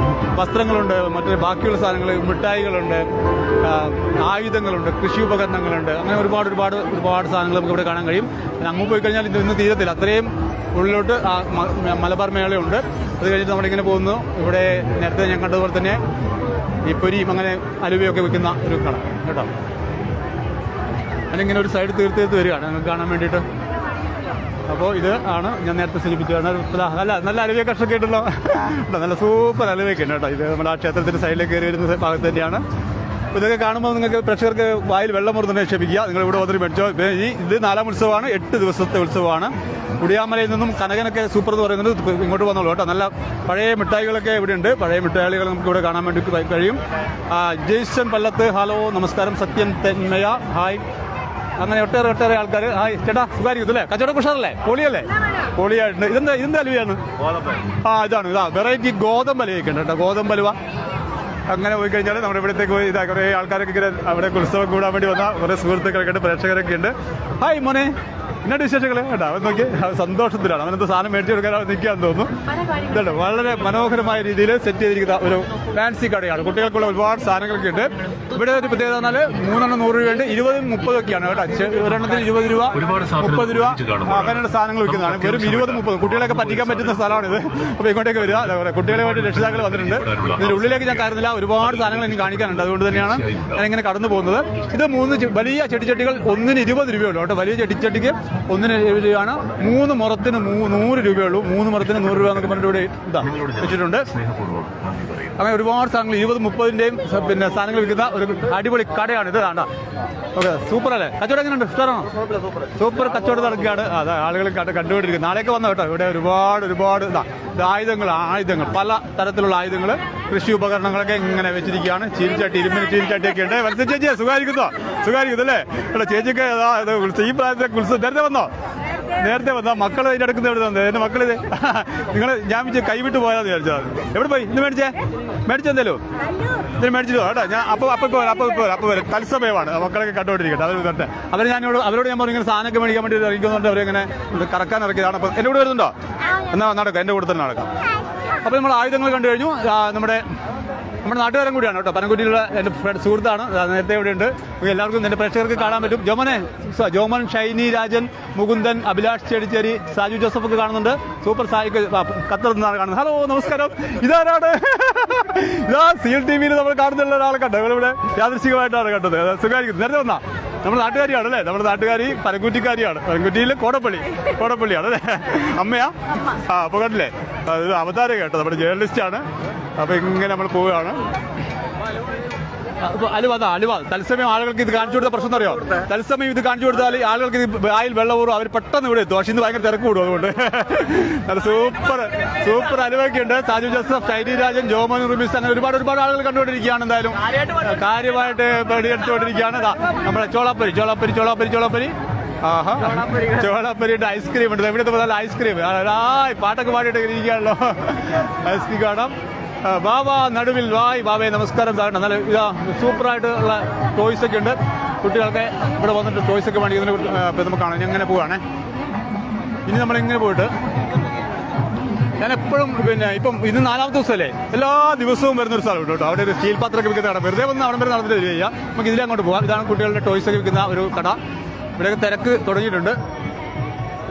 [SPEAKER 1] വസ്ത്രങ്ങളുണ്ട്, മറ്റേ ബാക്കിയുള്ള സാധനങ്ങൾ, മിഠായികളുണ്ട്, ആയുധങ്ങളുണ്ട്, കൃഷി ഉപകരണങ്ങളുണ്ട്. അങ്ങനെ ഒരുപാട് സാധനങ്ങൾ നമുക്ക് ഇവിടെ കാണാൻ കഴിയും. അങ്ങ് പോയി കഴിഞ്ഞാൽ ഇന്ന് തീരത്തില്ല. അത്രയും ഉള്ളിലോട്ട് മലബാർ മേളയുണ്ട്. അത് കഴിഞ്ഞിട്ട് നമ്മളിങ്ങനെ പോകുന്നു. ഇവിടെ നേരത്തെ ഞാൻ കണ്ടതുപോലെ തന്നെ ഈ പൊരിയും അങ്ങനെ അലുവയൊക്കെ വെക്കുന്ന ഒരു കട കേട്ടോ. അതിങ്ങനെ ഒരു സൈഡ് തീർത്ത് വരികയാണ് നിങ്ങൾക്ക് കാണാൻ വേണ്ടിയിട്ട്. അപ്പോൾ ഇത് ആണ് ഞാൻ നേരത്തെ സൂചിപ്പിച്ചതാണ്. നല്ല അലുവ കഷ്ണമൊക്കെ ഉണ്ടല്ലോ. നല്ല സൂപ്പർ അലുവയൊക്കെ ഉണ്ട് കേട്ടോ. ഇത് നമ്മുടെ ആ ക്ഷേത്രത്തിൻ്റെ സൈഡിലേക്ക് കയറി വരുന്ന ഭാഗത്ത് തന്നെയാണ്. അപ്പോൾ ഇതൊക്കെ കാണുമ്പോൾ നിങ്ങൾക്ക് പ്രേക്ഷകർക്ക് വായിൽ വെള്ളം മുറുന്നെ ക്ഷമിക്കുക. നിങ്ങൾ ഇവിടെ വന്നിട്ട് മേടിച്ചോ. ഇത് 4ാം ഉത്സവമാണ്. 8 ദിവസത്തെ ഉത്സവമാണ്. കുടിയാമലയിൽ നിന്നും കനകനൊക്കെ സൂപ്പർ എന്ന് പറയുന്നത് ഇങ്ങോട്ട് വന്നോളൂ കേട്ടോ. നല്ല പഴയ മിഠായികളൊക്കെ ഇവിടെ ഉണ്ട്. പഴയ മിഠായികൾ നമുക്ക് ഇവിടെ കാണാൻ വേണ്ടി കഴിയും. ജെയ്സൺ പല്ലത്ത്, ഹലോ നമസ്കാരം. സത്യൻ തെന്മയ, ഹായ്. അങ്ങനെ ഒട്ടേറെ ആൾക്കാർ. ഹായ് ചേട്ടാ, സുഖമായിരിക്കും അല്ലേ? കച്ചവടം ഉഷാറല്ലേ? പൊളിയായിട്ടുണ്ട്. ഇതെന്താ അലുവയാണ്? ഇതാ വെറൈറ്റി ഗോതമ്പലുവയൊക്കെ ഉണ്ട് കേട്ടോ. ഗോതമ്പലുവ അങ്ങനെ പോയി കഴിഞ്ഞാൽ നമ്മുടെ ഇവിടത്തേക്ക് പോയി കുറേ ആൾക്കാരൊക്കെ ഇങ്ങനെ അവിടെ ഉത്സവം കൂടാൻ വേണ്ടി വന്ന കുറേ സുഹൃത്തുക്കളൊക്കെ ഉണ്ട്, പ്രേക്ഷകരൊക്കെ ഉണ്ട്. ഹായ് മോനെ, ഇന്നത്തെ വിശേഷങ്ങൾ കേട്ടോ. അവൻ നോക്കി സന്തോഷത്തിലാണ്. അവനെന്ത് സാധനം മേടിച്ചു കൊടുക്കാൻ നിൽക്കാന്ന് തോന്നുന്നു. ഇതുണ്ട് വളരെ മനോഹരമായ രീതിയിൽ സെറ്റ് ചെയ്തിരിക്കുന്ന ഒരു ഫാൻസി കടയാണ്. കുട്ടികൾക്കുള്ള ഒരുപാട് സാധനങ്ങളൊക്കെ ഉണ്ട്. ഇവിടെ ഒരു പ്രത്യേകത പറഞ്ഞാൽ 3 എണ്ണം 100 രൂപയുണ്ട്. 20 30 ഒക്കെയാണ് കേട്ടോ. ഒരെണ്ണത്തിന് 20 രൂപ 30 രൂപ അങ്ങനെയുള്ള സാധനങ്ങൾ വിൽക്കുന്നതാണ്. വെറും 20 30 കുട്ടികളൊക്കെ പറ്റിക്കാൻ പറ്റുന്ന സ്ഥലമാണിത്. അപ്പോൾ ഇങ്ങോട്ടേക്ക് വരിക. കുട്ടികളെ വേണ്ടി രക്ഷിതാക്കൾ വന്നിട്ടുണ്ട്. ഇതിൻ്റെ ഉള്ളിലേക്ക് ഞാൻ കയറുന്നില്ല. ഒരുപാട് സാധനങ്ങൾ എനിക്ക് കാണിക്കാനുണ്ട്. അതുകൊണ്ട് തന്നെയാണ് ഞാനിങ്ങനെ കടന്നു പോകുന്നത്. ഇത് 3 വലിയ ചെടിച്ചട്ടികൾ ഒന്നിന് 20 രൂപയുള്ളൂ കേട്ടോ. വലിയ ചെടിച്ചട്ടിക്ക് ഒന്നിന് 20 രൂപയാണ്. 3 മുറത്തിന് 100 രൂപയുള്ളൂ. 3 മുറത്തിന് 100 രൂപ എന്നൊക്കെ പറഞ്ഞിട്ട് ഇവിടെ ഇതാ വെച്ചിട്ടുണ്ട്. അങ്ങനെ ഒരുപാട് സാധനങ്ങൾ 20 30-ൻ്റെയും പിന്നെ സാധനങ്ങൾ വിൽക്കുന്ന ഒരു അടിപൊളി കടയാണ് ഇത്. കാണാം. ഓക്കെ, സൂപ്പർ അല്ലേ? കച്ചവടം എങ്ങനെയുണ്ട്? ഇഷ്ടമാണോ? സൂപ്പർ കച്ചവടം നടക്കുകയാണ്. അതാ ആളുകൾ കണ്ടുകൊണ്ടിരിക്കുന്നത്. നാളെയൊക്കെ വന്നു കേട്ടോ. ഇവിടെ ഒരുപാട് ആയുധങ്ങൾ പല തരത്തിലുള്ള ആയുധങ്ങൾ, കൃഷി ഉപകരണങ്ങളൊക്കെ ഇങ്ങനെ വെച്ചിരിക്കുകയാണ്. ചീനിച്ചട്ടി, ഇരുമ്പിന് ചീനിച്ചട്ടിയൊക്കെ ഉണ്ട്. വത്സ ചേച്ചിയെ സുഖമായിരിക്കുന്നല്ലേ? ഇവിടെ ചേച്ചിക്ക് ഈ പ്രായത്തിലെ നേരത്തെ വന്നോ? മക്കൾ ഇതിൻ്റെ അടുക്കുന്ന എവിടെ വന്നത്? എൻ്റെ മക്കളിത് ഞാൻ കൈവിട്ട് പോയാന്ന് വിചാരിച്ചത്. എവിടെ പോയി? ഇന്ന് മേടിച്ചെന്തേലും ഇതിന് മേടിച്ചിട്ടോ കേട്ടോ. ഞാൻ അപ്പോൾ വരും. തത്സമയമാണ്. മക്കളൊക്കെ കണ്ടുകൊണ്ടിരിക്കട്ടെ. അവർ വരട്ടെ. അവരോട് ഞാൻ പറഞ്ഞു ഇങ്ങനെ സാധനമൊക്കെ മേടിക്കാൻ വേണ്ടി ഇറങ്ങിക്കുന്നുണ്ട്. അവരിങ്ങനെ കറക്കാൻ ഇറക്കിയതാണ്. അപ്പോൾ എൻ്റെ കൂടെ വരുന്നുണ്ടോ? എന്നാൽ നടക്കാം, എൻ്റെ കൂടെ തന്നെ നടക്കാം. അപ്പോൾ നമ്മൾ ആയുധങ്ങൾ കണ്ടു കഴിഞ്ഞു. നമ്മുടെ നാട്ടുകാരൻ കൂടിയാണ് കേട്ടോ. പനംകുറ്റിയിലുള്ള എൻ്റെ സുഹൃത്താണ്. നേരത്തെ ഇവിടെ ഉണ്ട്. എല്ലാവർക്കും എൻ്റെ പ്രേക്ഷകർക്ക് കാണാൻ പറ്റും. ജോമൻ, ഷൈനി രാജൻ, മുകുന്ദൻ, അഭിലാഷ് ചെടിച്ചേരി, സാജു ജോസഫ് ഒക്കെ കാണുന്നുണ്ട്. സൂപ്പർ സായിക്ക് ഖത്തറിൽ നിന്നാണ് കാണുന്നത്. ഹലോ നമസ്കാരം. ഇതാരാണ്? ഇതാ സീൽ TV-യിൽ നമ്മൾ കാണുന്നുള്ള ഒരാളെ കണ്ടോ? ഇവിടെ യാദൃശ്ചികമായിട്ടാണ് കണ്ടത്. സുഖമായിരിക്കും. നേരത്തെ വന്നാ നമ്മുടെ നാട്ടുകാരിയാണ് അല്ലേ? നമ്മുടെ നാട്ടുകാരി പനംകുറ്റിക്കാരിയാണ്. പനംകുറ്റിയിൽ കോടപ്പള്ളിയാണ് അല്ലേ? അമ്മയാ? അപ്പോൾ കണ്ടില്ലേ? ഇത് അവതാരം കേട്ടോ. നമ്മുടെ ജേർണലിസ്റ്റാണ്. അപ്പോൾ ഇങ്ങനെ നമ്മൾ പോവുകയാണ്. അലുവ തത്സമയം ആളുകൾക്ക് ഇത് കാണിച്ചു കൊടുത്ത പ്രശ്നം അറിയോ? തത്സമയം ഇത് കാണിച്ചു കൊടുത്താൽ ആളുകൾക്ക് ഇത് വായിൽ വെള്ളം ഊറും, അവർ പെട്ടെന്ന് ഇവിടെ എത്തും. പക്ഷെ ഇന്ന് ഭയങ്കര തിരക്ക് കൂടും. അതുകൊണ്ട് നല്ല സൂപ്പർ അലുവൊക്കെ ഉണ്ട്. സാജു ജോസഫ്, ഷൈനി രാജൻ, ജോമോൻ റിമിസ്, അങ്ങനെ ഒരുപാട് ആളുകൾ കണ്ടുകൊണ്ടിരിക്കുകയാണ്. എന്തായാലും കാര്യമായിട്ട് എടുത്തുകൊണ്ടിരിക്കുകയാണ്. നമ്മുടെ ചോളാപ്പരി ആഹാ, ചോളാപ്പരിയുടെ ഐസ്ക്രീം ഉണ്ട്. എവിടെ നല്ല ഐസ്ക്രീം, പാട്ടൊക്കെ പാടിയിട്ട് ഇരിക്കുകയാണല്ലോ. ഐസ്ക്രീം കാണാം. ബാബാ നടുവിൽ വായ് ബാബയെ നമസ്കാരം. നല്ല ഇതാ സൂപ്പറായിട്ടുള്ള ടോയ്സ് ഒക്കെ ഉണ്ട്. കുട്ടികൾക്ക് ഇവിടെ വന്നിട്ട് ടോയ്സ് ഒക്കെ മേടിക്കുന്നതിനെ കുറിച്ച് നമുക്ക് കാണാം. ഞാൻ ഇങ്ങനെ പോവാണേ. ഇനി നമ്മളിങ്ങനെ പോയിട്ട് ഞാൻ എപ്പോഴും ഇപ്പം ഇന്ന് 4ാമത്തെ ദിവസമല്ലേ, എല്ലാ ദിവസവും വരുന്നൊരു സ്ഥലമുണ്ട് കേട്ടോ. അവിടെ ഒരു സ്റ്റീൽ പാത്രമൊക്കെ വിൽക്കുന്ന കട. വെറുതെ വന്ന് അവിടെ വരെ നടന്നിട്ട് വരിക ചെയ്യാം. നമുക്ക് ഇതിലെ അങ്ങോട്ട് പോകാം. ഇതാണ് കുട്ടികളുടെ ടോയ്സ് ഒക്കെ വിൽക്കുന്ന ഒരു കട. ഇവിടെയൊക്കെ തിരക്ക് തുടങ്ങിയിട്ടുണ്ട്.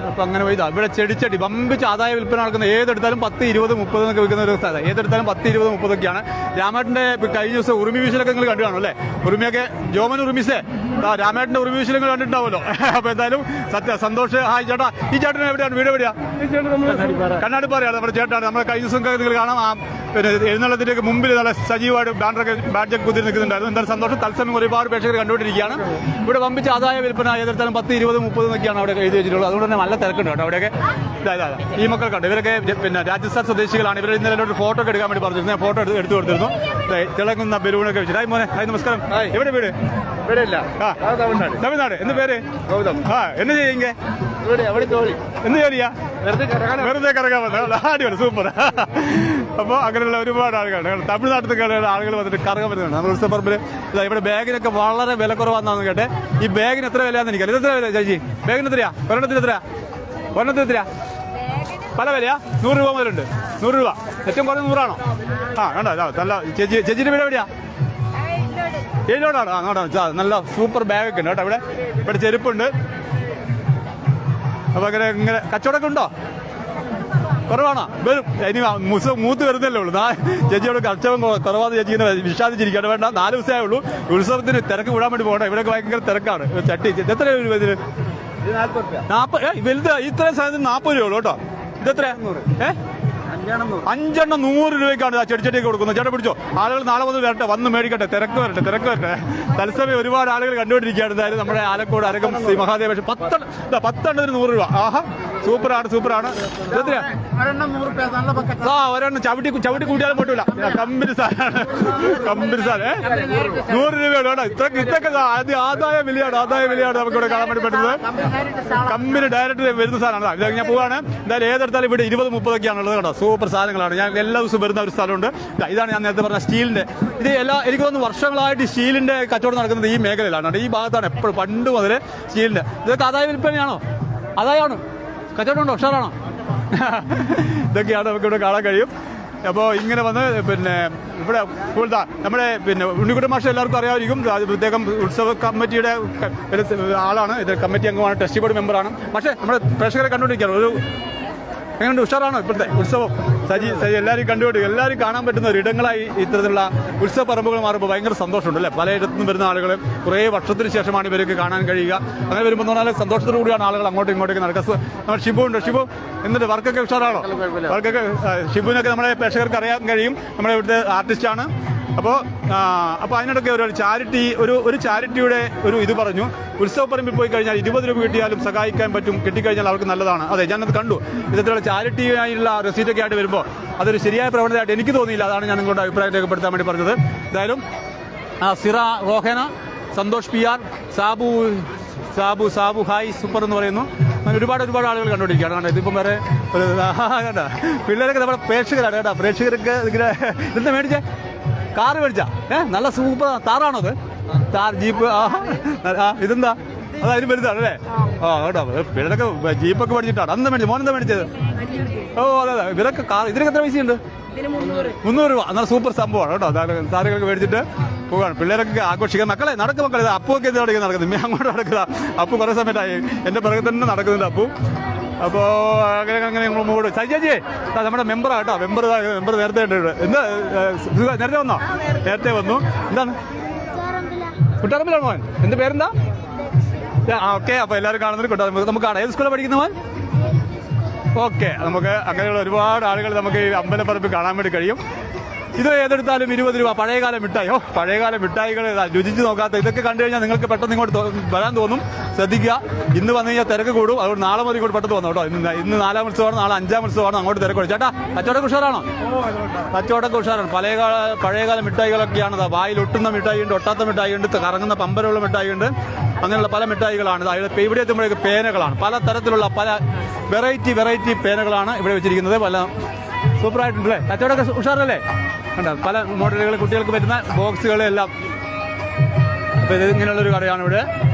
[SPEAKER 1] അപ്പം അങ്ങനെ പോയി ഇവിടെ ചെടിച്ചട്ടി വമ്പിച്ച് ആദായ വിൽപ്പന നടക്കുന്ന ഏതെടുത്താലും 10, 20, 30 എന്നൊക്കെ വിൽക്കുന്ന ഒരു സ്ഥലം. ഏതെടുത്താലും 10, 20, 30 ഒക്കെയാണ്. രാമേട്ടൻ്റെ കഴിഞ്ഞ ദിവസം ഉറുമി വീശലൊക്കെ നിങ്ങൾ കണ്ടു കാണും അല്ലേ? ഉറുമിയൊക്കെ ജോമൻ ഉറുമിസേ രാമേട്ടൻ്റെ ഉറുമി വീശൽ നിങ്ങൾ കണ്ടിട്ടുണ്ടാവുമല്ലോ. അപ്പോൾ എന്തായാലും സന്തോഷ്. ഹായ് ചേട്ടാ, ഈ ചേട്ടൻ എവിടെയാണ്? വീട് എവിടെയാ? കണ്ണാടിപ്പാറയാണ് നമ്മുടെ ചേട്ടാണ്. നമ്മുടെ കഴിഞ്ഞ ദിവസം നിങ്ങൾ കാണാം. പിന്നെ എഴുന്നള്ളത്തിലേക്ക് മുമ്പിൽ നല്ല സജീവമായിട്ട് ബാഡ്ജൊക്കെ കുതിരി നിൽക്കുന്നുണ്ടായിരുന്നു. എന്തായാലും സന്തോഷം. തത്സമയം ഒരുപാട് പ്രേക്ഷകർ കണ്ടുകൊണ്ടിരിക്കുകയാണ്. ഇവിടെ വമ്പിച്ച് ആദായ വിൽപ്പന ഏതെടുത്താലും 10, 20, 30 എന്നൊക്കെയാണ് അവിടെ എഴുതി വെച്ചിട്ടുള്ളത്. അതുകൊണ്ട് തന്നെ നല്ല തിരക്കുണ്ട് കേട്ടോ അവിടെയൊക്കെ. ഈ മക്കൾക്കുണ്ട്. ഇവരൊക്കെ പിന്നെ രാജസ്ഥാൻ സ്വദേശികളാണ്. ഇവർ ഇന്നലെ ഒരു ഫോട്ടോ ഒക്കെ എടുക്കാൻ വേണ്ടി പറഞ്ഞിരുന്നു. ഞാൻ ഫോട്ടോ എടുത്തു കൊടുത്തിരുന്നു. തിളങ്ങുന്ന ബലൂണൊക്കെ വെച്ചിട്ട്. മോനെ ഹായ് നമസ്കാരം. എവിടെ വീട്? തമിഴ്നാട്. എന്ത് പേര്? ഗൗതം. എന്ന് ചെയ്യുക എന്ത് ജോലിയാ? വെറുതെ കറങ്ങാൻ വന്നത്. അടിപൊളി, സൂപ്പർ. അപ്പോൾ അങ്ങനെയുള്ള ഒരുപാട് ആളുകളുണ്ട്. തമിഴ്നാട്ടിൽ നിന്ന് ആളുകൾ വന്നിട്ട് കറങ്ങാൻ വരുന്നുണ്ട്. നമ്മുടെ ഉത്സവപ്പറമ്പിൽ ഇവിടെ ബാഗിനൊക്കെ വളരെ വില കുറവാണെന്ന് കേട്ടെ. ഈ ബാഗിന് എത്ര വിലയാണെന്ന് എനിക്കറിയാം. ഇത് എത്ര വില ചേച്ചി? ബാഗിന് എത്രയാ? ഒരെണ്ണത്തിന് എത്രയാ? പല വിലയാ? 100 രൂപ മുതലുണ്ട്. 100 രൂപ. ഏറ്റവും കുറഞ്ഞ 100 ആണോ? കണ്ടോ നല്ല ചേച്ചിയുടെ വീട് എവിടെയാ? ഏഴോടാണ്. നല്ല സൂപ്പർ ബാഗൊക്കെ ഉണ്ട് കേട്ടോ. ഇവിടെ ചെരുപ്പുണ്ട്. അപ്പൊ ഇങ്ങനെ കച്ചവടമൊക്കെ ഉണ്ടോ? കുറവാണോ? വരും. ഇനി മൂത്ത് വരുന്നല്ലേ ഉള്ളൂ. ചേച്ചിയോട് കച്ചവടം കുറവാന്ന് ചേച്ചി ഇങ്ങനെ വിഷാദിച്ചിരിക്കുകയാണ്. വേണ്ട, 4 ദിവസമേ ഉള്ളൂ. ഉത്സവത്തിന് തിരക്ക് വിടാൻ വേണ്ടി പോകണം. ഇവിടെ ഭയങ്കര തിരക്കാണ്. ചട്ടി എത്ര രൂപ ഇതിന്? 40. വലുത് ഇത്രയും സാധനത്തിന് 40 രൂപ ഉള്ളൂ കേട്ടോ. ഇതെത്ര? 5 100 രൂപയ്ക്കാണ് ചെടിച്ചട്ടിയൊക്കെ കൊടുക്കുന്നത്. ചേട്ടാ പിടിച്ചോ. ആളുകൾ നാളെ മുതൽ വരട്ടെ, വന്ന് മേടിക്കട്ടെ. തിരക്ക് വരട്ടെ. തത്സമയം ഒരുപാട് ആളുകൾ കണ്ടുകൊണ്ടിരിക്കുകയാണ്. എന്തായാലും നമ്മുടെ ആലക്കോട് അരകം ശ്രീ മഹാദേവ 10 എണ്ണത്തിന് 100 രൂപ. ആഹാ, സൂപ്പറാണ്. എത്രയാ? ഒരെണ്ണം ചവിട്ടി കൂട്ടിയാലും പറ്റൂല. കമ്പനി സാധനമാണ്. 100 രൂപയാണ് കേട്ടോ. ഇതൊക്കെ ആദായ വിലയാണ് നമുക്കിവിടെ കാണാൻ വേണ്ടി പറ്റുന്നത്. കമ്പനി ഡയറക്റ്റ് വരുന്ന സാധനമാണ്. ഇത് ഞാൻ പോവാണ്. എന്തായാലും ഏതെടുത്താലും ഇവിടെ 20, 30 ഒക്കെയാണ് ഉള്ളത് കേട്ടോ. സൂപ്പർ സാധനങ്ങളാണ്. ഞാൻ എല്ലാ ദിവസവും വരുന്ന ഒരു സ്ഥലമുണ്ട്. ഇതാണ് ഞാൻ നേരത്തെ പറഞ്ഞ സ്റ്റീലിന്റെ. ഇത് എനിക്ക് തോന്നുന്നു വർഷങ്ങളായിട്ട് സ്റ്റീലിന്റെ കച്ചവടം നടക്കുന്നത് ഈ മേഖലയിലാണ്. ഈ ഭാഗത്താണ് എപ്പോഴും പണ്ട് മുതൽ സ്റ്റീലിന്റെ. ഇതൊക്കെ ആദായ വിൽപ്പനയാണോ? ആദായമാണ്. കച്ചവടം ഉണ്ടോ? ഉഷാറാണോ? ഇതൊക്കെയാണ് നമുക്കിവിടെ കാണാൻ കഴിയും. അപ്പോൾ ഇങ്ങനെ വന്ന് പിന്നെ ഇവിടെ നമ്മുടെ ഉണ്ണിക്കുട്ടൻ മാഷ് എല്ലാവർക്കും അറിയാമായിരിക്കും. പ്രത്യേകം ഉത്സവ കമ്മിറ്റിയുടെ ആളാണ്. ഇത് കമ്മിറ്റി അംഗമാണ്, ട്രസ്റ്റി ബോർഡ് മെമ്പറാണ്. പക്ഷേ നമ്മുടെ പ്രേക്ഷകരെ കണ്ടുകൊണ്ടിരിക്കുകയാണ്. എങ്ങനെയുണ്ട്? ഉഷാറാണോ ഇപ്പോഴത്തെ ഉത്സവം? സജി എല്ലാവരും കാണാൻ പറ്റുന്ന ഒരിടങ്ങളായി ഇത്തരത്തിലുള്ള ഉത്സവ പറമ്പുകൾ മാറുമ്പോൾ ഭയങ്കര സന്തോഷമുണ്ട് അല്ലേ? പലയിടത്തുനിന്ന് വരുന്ന ആളുകൾ കുറേ വർഷത്തിന് ശേഷമാണ് ഇവർക്ക് കാണാൻ കഴിയുക. അങ്ങനെ വരുമ്പോൾ എന്ന് പറഞ്ഞാൽ സന്തോഷത്തോടു കൂടിയാണ് ആളുകൾ അങ്ങോട്ടും ഇങ്ങോട്ടേക്ക് നടക്കുക. നമ്മുടെ ഷിബു ഉണ്ട്. ഷിബു എന്നിട്ട് വർക്കൊക്കെ ഉഷാറാണോ? ഷിബുവിനൊക്കെ നമ്മുടെ പ്രേക്ഷകർക്ക് അറിയാൻ കഴിയും. നമ്മുടെ ഇവിടുത്തെ ആർട്ടിസ്റ്റാണ്. അപ്പോൾ അതിനിടയ്ക്ക് ഒരു ചാരിറ്റിയുടെ ഒരു ഇത് പറഞ്ഞു. ഉത്സവപ്പറമ്പിൽ പോയി കഴിഞ്ഞാൽ 20 രൂപ കിട്ടിയാലും സഹായിക്കാൻ പറ്റും. കിട്ടിക്കഴിഞ്ഞാൽ അവർക്ക് നല്ലതാണ്. അതെ, ഞാനത് കണ്ടു. ഇത്തരത്തിലുള്ള ചാരിറ്റിയായുള്ള റെസീറ്റൊക്കെ ആയിട്ട് വരുമ്പോൾ അതൊരു ശരിയായ പ്രവണതയായിട്ട് എനിക്ക് തോന്നിയില്ല. അതാണ് ഞാൻ നിങ്ങളുടെ അഭിപ്രായം രേഖപ്പെടുത്താൻ വേണ്ടി പറഞ്ഞത്. എന്തായാലും സിറ റോഹന, Santhosh PR, Sabu hi super എന്ന് പറയുന്നു. അങ്ങനെ ഒരുപാട് ആളുകൾ കണ്ടുകൊണ്ടിരിക്കുകയാണ്. കണ്ടോ, ഇതിപ്പം വേറെ കണ്ട പിള്ളേരൊക്കെ നമ്മുടെ പ്രേക്ഷകരാണ് കേട്ടോ. പ്രേക്ഷകർക്ക് ഇങ്ങനെ ഇതെന്താ മേടിച്ചേ? കാറ് മേടിച്ചാ? നല്ല സൂപ്പർ താറാണോ അത്? ജീപ്പ്. ഇതെന്താ? അതിന് വലുതാണ് അല്ലേ? കേട്ടോ. പിള്ളേരൊക്കെ ജീപ്പൊക്കെ മേടിച്ചിട്ടാണ്. അന്ന് മേടിച്ചത്. മോനെന്താ മേടിച്ചത്? അതെ. ഇവരൊക്കെ ഇതിനൊക്കെ എത്ര പൈസയുണ്ട്? 300 രൂപ. എന്നാൽ സൂപ്പർ സംഭവമാണ് കേട്ടോ. സാറുകൾക്ക് മേടിച്ചിട്ട് പോവാണ്. പിള്ളേരൊക്കെ ആഘോഷിക്കാൻ. മക്കളെ മക്കളെ. അപ്പുവൊക്കെ എന്താണ് നടക്കുന്നത്? അങ്ങോട്ട് നടക്കുക. അപ്പു കുറേ സമയത്തായി എൻ്റെ പിറകെ തന്നെ നടക്കുന്നുണ്ട് അപ്പു. അപ്പോൾ അങ്ങനെ മുമ്പോട്ട് സജിജി നമ്മുടെ മെമ്പറാണ് കേട്ടോ. മെമ്പർ നേരത്തെ ഉണ്ട്. എന്താ നേരത്തെ വന്നു. എന്താണ്? കുട്ടാറമ്പിലാണ് മോൻ. എൻ്റെ പേരെന്താ? ഓക്കെ. അപ്പോൾ എല്ലാവരും കാണുന്നതിൽ കുട്ടാ നമുക്ക് കാണാം. ഏത് സ്കൂളിൽ പഠിക്കുന്ന മോൻ? ഓക്കെ. നമുക്ക് അങ്ങനെയുള്ള ഒരുപാട് ആളുകൾ നമുക്ക് ഈ അമ്പലപ്പറമ്പിൽ കാണാൻ വേണ്ടി കഴിയും. ഇത് ഏതെടുത്താലും 20 രൂപ. പഴയകാല മിഠായി. പഴയകാല മിഠായികൾ രുചിച്ച് നോക്കാത്ത ഇതൊക്കെ കണ്ടു കഴിഞ്ഞാൽ നിങ്ങൾക്ക് പെട്ടെന്ന് ഇങ്ങോട്ട് വരാൻ തോന്നും. ശ്രദ്ധിക്കുക, ഇന്ന് വന്നു കഴിഞ്ഞാൽ തിരക്ക് കൂടും. അതുകൊണ്ട് നാളെ മുതൽ ഇങ്ങോട്ട് പെട്ടെന്ന് വന്നു കേട്ടോ. ഇന്ന് 4-ാം ഉത്സവമാണ്, നാളെ 5-ാം ഉത്സവമാണ്. അങ്ങോട്ട് തിരക്ക് കൊടുക്കും. ചേട്ടാ കച്ചവടം ഉഷാറാണോ? കച്ചവടം ഉഷാറാണ്. പഴയകാല മിഠായികളൊക്കെയാണ്. വായിൽ ഒട്ടുന്ന മിഠായി ഉണ്ട്, ഒട്ടാത്ത മിഠായി ഉണ്ട്, കറങ്ങുന്ന പമ്പരമുള്ള മിഠായി ഉണ്ട്. അങ്ങനെയുള്ള പല മിഠായികളാണ്. അതായത് ഇവിടെ എത്തുമ്പോഴേക്ക് പേനകളാണ്. പല തരത്തിലുള്ള പല വെറൈറ്റി പേനകളാണ് ഇവിടെ വെച്ചിരിക്കുന്നത്. പല സൂപ്പറായിട്ടുണ്ടല്ലേ? കച്ചവടമൊക്കെ ഉഷാറല്ലേ? കണ്ടോ, പല മോഡലുകൾ, കുട്ടികൾക്ക് പറ്റുന്ന ബോക്സുകൾ എല്ലാം. അപ്പോൾ ഇത് ഇങ്ങനെയുള്ളൊരു കടയാണ് ഇവിടെ.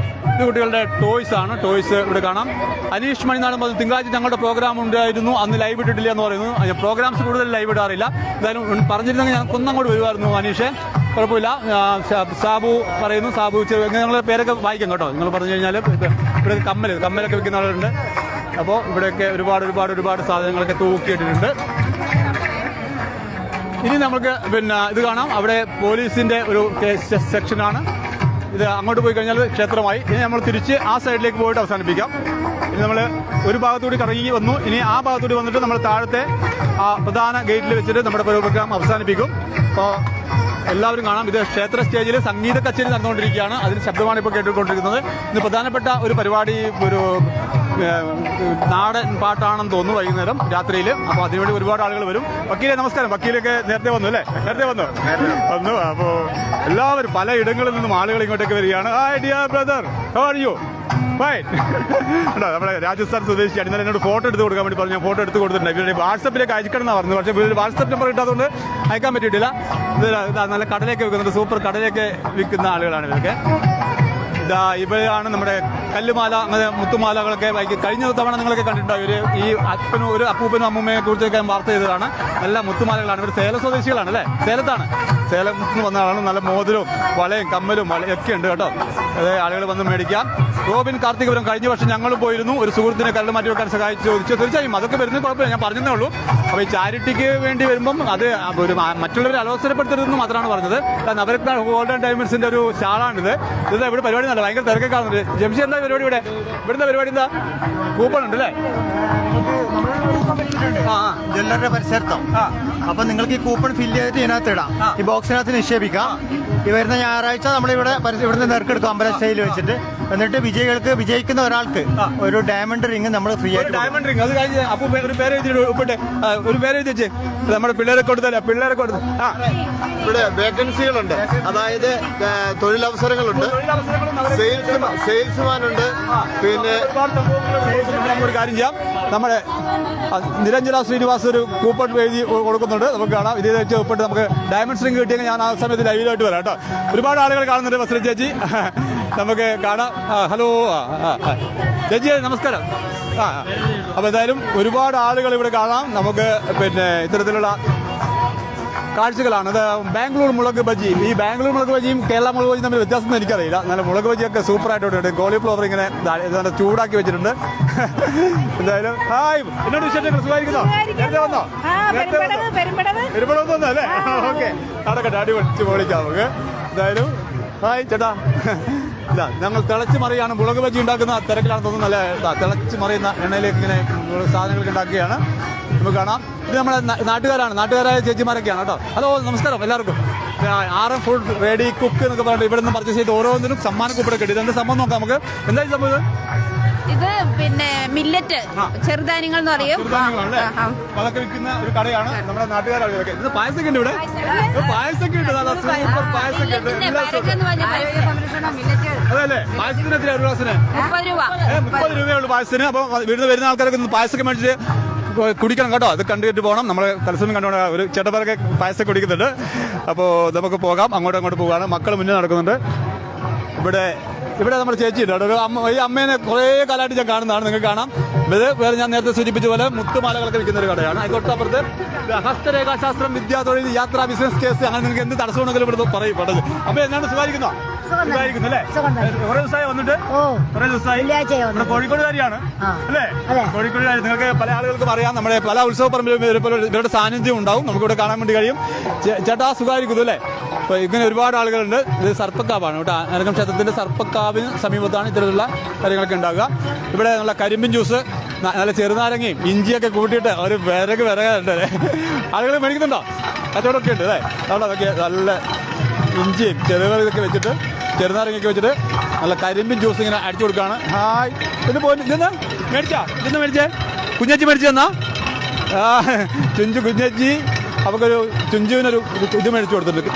[SPEAKER 1] ഇത് കുട്ടികളുടെ ടോയ്സ് ആണ്. ടോയ്സ് ഇവിടെ കാണാം. അനീഷ് മണിനാടൻ പറഞ്ഞു തിങ്കളാഴ്ച ഞങ്ങളുടെ പ്രോഗ്രാം ഉണ്ടായിരുന്നു, അന്ന് ലൈവ് ഇട്ടിട്ടില്ല എന്ന് പറയുന്നു. പ്രോഗ്രാംസ് കൂടുതൽ ലൈവ് ഇടാറില്ല. എന്തായാലും പറഞ്ഞിരുന്നെങ്കിൽ ഞാൻ ഒന്നങ്ങോട്ട് വരുമായിരുന്നു അനീഷേ. കുഴപ്പമില്ല. സാബു പറയുന്നു. സാബു നിങ്ങളുടെ പേരൊക്കെ വായിക്കാം കേട്ടോ. നിങ്ങൾ പറഞ്ഞു കഴിഞ്ഞാൽ ഇവിടെ കമ്മലൊക്കെ വിൽക്കുന്ന ആളുകളുണ്ട്. അപ്പോൾ ഇവിടെയൊക്കെ ഒരുപാട് സാധനങ്ങളൊക്കെ തൂക്കിയിട്ടിട്ടുണ്ട്. ഇനി നമുക്ക് ഇത് കാണാം. അവിടെ പോലീസിന്റെ ഒരു സെക്ഷനാണ്. ഇത് അങ്ങോട്ട് പോയി കഴിഞ്ഞാൽ ക്ഷേത്രമായി. ഇനി നമ്മൾ തിരിച്ച് ആ സൈഡിലേക്ക് പോയിട്ട് അവസാനിപ്പിക്കാം. ഇനി നമ്മൾ ഒരു ഭാഗത്തുകൂടി കറങ്ങി വന്നു. ഇനി ആ ഭാഗത്തുകൂടി വന്നിട്ട് നമ്മൾ താഴത്തെ ആ പ്രധാന ഗേറ്റിൽ വെച്ചിട്ട് നമ്മുടെ പ്രോഗ്രാം അവസാനിപ്പിക്കും. അപ്പോൾ എല്ലാവരും കാണാം. ഇത് ക്ഷേത്ര സ്റ്റേജിൽ സംഗീത കച്ചേരി നടന്നുകൊണ്ടിരിക്കുകയാണ്. അതിന് ശബ്ദമാണ് ഇപ്പോൾ കേട്ടുകൊണ്ടിരിക്കുന്നത്. ഇന്ന് പ്രധാനപ്പെട്ട ഒരു പരിപാടി, ഒരു നാടൻ പാട്ടാണെന്ന് തോന്നുന്നു, വൈകുന്നേരം രാത്രിയിൽ. അപ്പോൾ അതിനുവേണ്ടി ഒരുപാട് ആളുകൾ വരും. വക്കീലെ നമസ്കാരം. വക്കീലൊക്കെ നേരത്തെ വന്നു അല്ലേ? നേരത്തെ വന്നു. അപ്പോൾ എല്ലാവരും പല ഇടങ്ങളിൽ നിന്നും ആളുകൾ ഇങ്ങോട്ടേക്ക് വരികയാണ്. Hi dear brother, how are you? Fine. നമ്മുടെ രാജസ്ഥാൻ സ്വദേശിയാണ്. ഇന്നലെ എന്നോട് ഫോട്ടോ എടുത്ത് കൊടുക്കാൻ വേണ്ടി പറഞ്ഞു. ഞാൻ ഫോട്ടോ എടുത്ത് കൊടുത്തിട്ടുണ്ട്. ഇവരുടെ വാട്സപ്പിലേക്ക് അയക്കണം എന്നാണ് പറഞ്ഞത്. പക്ഷേ ഇവരുടെ വാട്സപ്പ് നമ്പർ കിട്ടാത്തതുകൊണ്ട് അയക്കാൻ പറ്റിയിട്ടില്ല. ഇത് നല്ല കടലയൊക്കെ വിൽക്കുന്നുണ്ട്. സൂപ്പർ കടലയൊക്കെ വിൽക്കുന്ന ആളുകളാണ് ഇവരൊക്കെ. ഇവരാണ് നമ്മുടെ കല്ലുമാല, അങ്ങനെ മുത്തുമാലകളൊക്കെ കഴിഞ്ഞ തവണ നിങ്ങളൊക്കെ കണ്ടിട്ടുണ്ടാവും. ഈ അപ്പൂപ്പനും അമ്മൂമ്മയെ കുറിച്ചൊക്കെ വാർത്ത ചെയ്തതാണ്. നല്ല മുത്തുമാലകളാണ്. ഇവർ സേലം സ്വദേശികളാണ് അല്ലേ? സേലത്താണ്. സേലത്ത് നിന്ന് വന്ന ആളാണ്. നല്ല മോതിരവും വളയും കമ്മലും ഒക്കെ ഉണ്ട് കേട്ടോ. അതെ, ആളുകൾ വന്ന് മേടിക്കാം. റോബിൻ കാർത്തികപുരം കഴിഞ്ഞ വർഷം ഞങ്ങളും പോയിരുന്നു. ഒരു സുഹൃത്തിനെ കരട് മാറ്റി വെക്കാൻ സഹായിച്ചു ചോദിച്ചു. തീർച്ചയായും അതൊക്കെ വരുന്നത് കുഴപ്പമില്ല, ഞാൻ പറഞ്ഞതേ ഉള്ളൂ. അപ്പോൾ ഈ ചാരിറ്റിക്ക് വേണ്ടി വരുമ്പം അത് ഒരു മറ്റുള്ളവരെ അലോസരപ്പെടുത്തരുതെന്ന് മാത്രമാണ് പറഞ്ഞത്. കാരണം അവർക്ക് ഗോൾഡൻ ഡയമണ്ട്സിന്റെ ഒരു ഷാളാണിത്. ഇത് ഇവിടെ പരിപാടി നല്ല ഭയങ്കര തിരക്കെ കാണുന്നുണ്ട്. ജംഷി എന്താ പരിപാടി? ഇവിടുത്തെ പരിപാടി എന്താ? കൂപ്പൺ ഉണ്ട് അല്ലേ?
[SPEAKER 3] ജ്വല്ലറിയുടെ പരിസരത്തോ? അപ്പൊ നിങ്ങൾക്ക് ഈ കൂപ്പൺ ഫില്ല് ചെയ്തിട്ട് ഇതിനകത്ത് ഇടാം. ഈ ബോക്സിനകത്ത് നിക്ഷേപിക്കാം. ഈ വരുന്ന ഞായറാഴ്ച നമ്മളിവിടെ ഇവിടുന്ന് നെറുക്കെടുക്കും അമ്പല സ്റ്റൈൽ വെച്ചിട്ട്. എന്നിട്ട് വിജയിക്കുന്ന ഒരാൾക്ക് ഒരു ഡയമണ്ട് റിംഗ് നമ്മൾ ഫ്രീ ആയിട്ട്.
[SPEAKER 1] ഡയമണ്ട് റിംഗ് അത് കഴിഞ്ഞ് അപ്പോൾ ഒരു പേര് എഴുതിട്ട് ഒരു പേര് എഴുതി വെച്ച് നമ്മുടെ പിള്ളേരെ കൊടുത്തല്ലേ? പിള്ളേരെ കൊടുത്ത്
[SPEAKER 3] ഇവിടെ വേക്കൻസികളുണ്ട്. അതായത് തൊഴിലവസരങ്ങളുണ്ട്, സെയിൽസ്മാനുണ്ട്. പിന്നെ
[SPEAKER 1] ഒരു കാര്യം ചെയ്യാം, നമ്മുടെ നിരഞ്ജന ശ്രീനിവാസ് ഒരു കൂപ്പൺ എഴുതി കൊടുക്കുന്നുണ്ട്. നമുക്ക് കാണാം. ഇത് വെച്ച് ഉൾപ്പെട്ട് നമുക്ക് ഡയമണ്ട്സ് റിംഗ് കിട്ടിയെങ്കിൽ ഞാൻ ആ സമയത്ത് ലൈവായിട്ട് വരാം കേട്ടോ. ഒരുപാട് ആളുകൾ കാണുന്നുണ്ട്. ബസ്രി ചേച്ചി നമുക്ക് കാണാം. ഹലോ ചേച്ചി നമസ്കാരം. അപ്പോൾ എന്തായാലും ഒരുപാട് ആളുകൾ ഇവിടെ കാണാം. നമുക്ക് പിന്നെ ഇത്തരത്തിലുള്ള കാഴ്ചകളാണ്. അത് ബാംഗ്ലൂർ മുളക് ബജി. ഈ ബാംഗ്ലൂർ മുളക് ബജിയും കേരള മുളക് ബജിയും തമ്മിൽ വ്യത്യാസം ഒന്നും എനിക്കറിയില്ല. നല്ല മുളക് ബജിയൊക്കെ സൂപ്പറായിട്ടുണ്ട്. കോളിഫ്ലവർ ഇങ്ങനെ നല്ല ചൂടാക്കി വെച്ചിട്ടുണ്ട്. എന്തായാലും ഹായ്, എന്നോട് വിശേഷങ്ങൾ സുഖമായിരിക്കുന്നോ? നേരത്തെ വന്നോ? പെരുമ്പടം വന്നോ അല്ലേ? ഓക്കെ, നടക്കട്ടെ, അടിപൊളിച്ച് പൊളിക്കാം നമുക്ക്. എന്തായാലും ഹായ് ചേട്ടാ. ഇതാ ഞങ്ങൾ തിളച്ച് മറിയാണ്. മുളക് ബജി ഉണ്ടാക്കുന്ന തിരക്കിലാണെന്ന് തോന്നുന്നു. നല്ല തിളച്ച് മറിയുന്ന എണ്ണയിലേക്ക് ഇങ്ങനെ സാധനങ്ങളൊക്കെ ഉണ്ടാക്കുകയാണ്. നമുക്ക് കാണാം. ഇത് നമ്മുടെ നാട്ടുകാരായ ചേച്ചിമാരൊക്കെയാണ് കേട്ടോ. ഹലോ നമസ്കാരം എല്ലാവർക്കും. RM ഫുഡ് റെഡി കുക്ക് എന്നൊക്കെ പറഞ്ഞിട്ട് ഇവിടെ നിന്ന് പർച്ചേസ് ചെയ്ത് ഓരോന്നിനും സമ്മാന കൂപ്പൺ കിട്ടി. ഇതെന്താ സംഭവം നോക്കാം നമുക്ക്. എന്തായാലും സംഭവം
[SPEAKER 4] ഇത് പിന്നെ മില്ലറ്റ് ചെറുധാന്യങ്ങൾ എന്ന് പറയും.
[SPEAKER 1] അതൊക്കെ വിൽക്കുന്ന ഒരു കടയാണ്. നമ്മുടെ നാട്ടുകാരാണ് ഇതൊക്കെ. ഇത് പായസൊക്കെ ഉണ്ട് ഇവിടെ. പായസൊക്കെ ഉണ്ട്. സൂപ്പർ പായസൊക്കെ ഉണ്ട്. അതല്ലേ പായസത്തിന് എത്ര ഒരു ഗ്ലാസിന്? 30 രൂപയുള്ളൂ പായസത്തിന്. അപ്പോൾ വീട്ടിൽ വരുന്ന ആൾക്കാരൊക്കെ പായസൊക്കെ മേടിച്ച് കുടിക്കണം കേട്ടോ. അത് കണ്ടിട്ട് പോകണം. നമ്മൾ തലസമയം കണ്ടുകൊണ്ട് ഒരു ചേട്ടന്മാരൊക്കെ പായസം കുടിക്കുന്നുണ്ട്. അപ്പോൾ നമുക്ക് പോകാം. അങ്ങോട്ട് പോവുകയാണ്. മക്കൾ മുന്നേ നടക്കുന്നുണ്ട്. ഇവിടെ നമ്മുടെ ചേച്ചി ഉണ്ട്. ഈ അമ്മേനെ കുറേ കാലമായിട്ട് ഞാൻ കാണുന്നതാണ്. നിങ്ങൾക്ക് കാണാം. ഇത് വേറെ ഞാൻ നേരത്തെ സൂചിപ്പിച്ച പോലെ മുത്തുമാലകളൊക്കെ വിൽക്കുന്ന ഒരു കടയാണ്. അതിനൊട്ടപ്പുറത്ത് ഹസ്തരേഖാശാസ്ത്രം, വിദ്യാ, തൊഴിൽ, യാത്ര, ബിസിനസ് കേസ്, അങ്ങനെ നിങ്ങൾക്ക് എന്ത് തടസ്സമുണ്ടെങ്കിലും ഇവിടെ പറയും പെട്ടത്. അപ്പൊ എന്താണ് സുഖമായിരിക്കുന്നോ? സുഖമായിരിക്കുന്നു അല്ലേ? കുറെ ദിവസമായി വന്നിട്ട്? കുറെ ദിവസമായി. നമ്മുടെ കോഴിക്കോടുകാരിയാണ് അല്ലേ? കോഴിക്കോടുകാരി. നിങ്ങൾക്ക് പല ആളുകൾക്കും അറിയാം. നമ്മുടെ പല ഉത്സവ പറമ്പിലും ഇവരുടെ സാന്നിധ്യം ഉണ്ടാവും. നമുക്കിവിടെ കാണാൻ വേണ്ടി കഴിയും. ചേട്ടാ സുഖമായിരിക്കുന്നു അല്ലേ? അപ്പോൾ ഇങ്ങനെ ഒരുപാട് ആളുകളുണ്ട്. ഇത് സർപ്പക്കാവാണ് കേട്ടോ. അനകം ക്ഷേത്രത്തിന്റെ സർപ്പക്കാവിന് സമീപത്താണ് ഇത്തരത്തിലുള്ള കാര്യങ്ങളൊക്കെ ഉണ്ടാകുക. ഇവിടെ നല്ല കരിമ്പിൻ ജ്യൂസ്, നല്ല ചെറുനാരങ്ങയും ഇഞ്ചിയൊക്കെ കൂട്ടിയിട്ട് ഒരു വിറകുണ്ട്. ആളുകൾ മേടിക്കുന്നുണ്ടോ? കച്ചവടമൊക്കെ ഉണ്ട് അല്ലേ? അതൊക്കെ നല്ല ഇഞ്ചിയും ചെറുകറിയൊക്കെ വെച്ചിട്ട് ചെറുനാരങ്ങയൊക്കെ വെച്ചിട്ട് നല്ല കരിമ്പിൻ ജ്യൂസ് ഇങ്ങനെ അടിച്ചു കൊടുക്കുകയാണ്. ഹായ്, ഇത് പോയി ഇതെന്നാ മേടിച്ചാ? ഇതെന്നാ മേടിച്ചേ? കുഞ്ഞച്ചി മേടിച്ചു തന്നാ? കുഞ്ഞച്ചി അവർക്കൊരു ചുഞ്ചുവിനൊരു ഇത് മേടിച്ചു കൊടുത്തിട്ടുണ്ട്.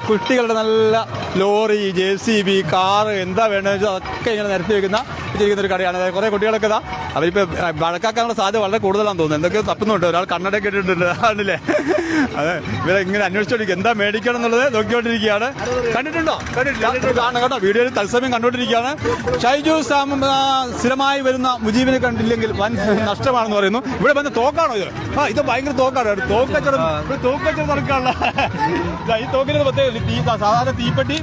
[SPEAKER 1] കുട്ടികളുടെ നല്ല ലോറി, JCB, കാറ്, എന്താ വേണ്ടതെന്ന് വെച്ചാൽ അതൊക്കെ ഇങ്ങനെ നിരത്തി വെച്ചിരിക്കുന്ന ഒരു കടയാണ്. കുറേ കുട്ടികളൊക്കെ ഇതാ അവരിപ്പോൾ വഴക്കാക്കാനുള്ള സാധ്യത വളരെ കൂടുതലാണെന്ന് തോന്നുന്നു. എന്തൊക്കെയോ തപ്പുന്നുണ്ട്. ഒരാൾ കണ്ണടയൊക്കെ ഇട്ടിട്ടുണ്ട് ആണല്ലേ? അതെ, ഇവരെ ഇങ്ങനെ അന്വേഷിച്ചോണ്ടിരിക്കും എന്താ മേടിക്കണം എന്നുള്ളത് നോക്കിക്കൊണ്ടിരിക്കുകയാണ്. കണ്ടിട്ടുണ്ടോ? കണ്ടിട്ടില്ല? കാണണം കേട്ടോ, വീഡിയോയിൽ തത്സമയം കണ്ടുകൊണ്ടിരിക്കുകയാണ്. ഷൈജു സ്ഥിരമായി വരുന്ന മുജീബിനെ കണ്ടില്ലെങ്കിൽ വൻ നഷ്ടമാണെന്ന് പറയുന്നു. ഇവിടെ വന്ന തോക്കാണോ ഇത്? ഇത് ഭയങ്കര തോക്കാണ്. തോക്കച്ചവടം നടക്കാനുള്ള ഈ തോക്കിന് പ്രത്യേക സാധാരണ തീപ്പെട്ടി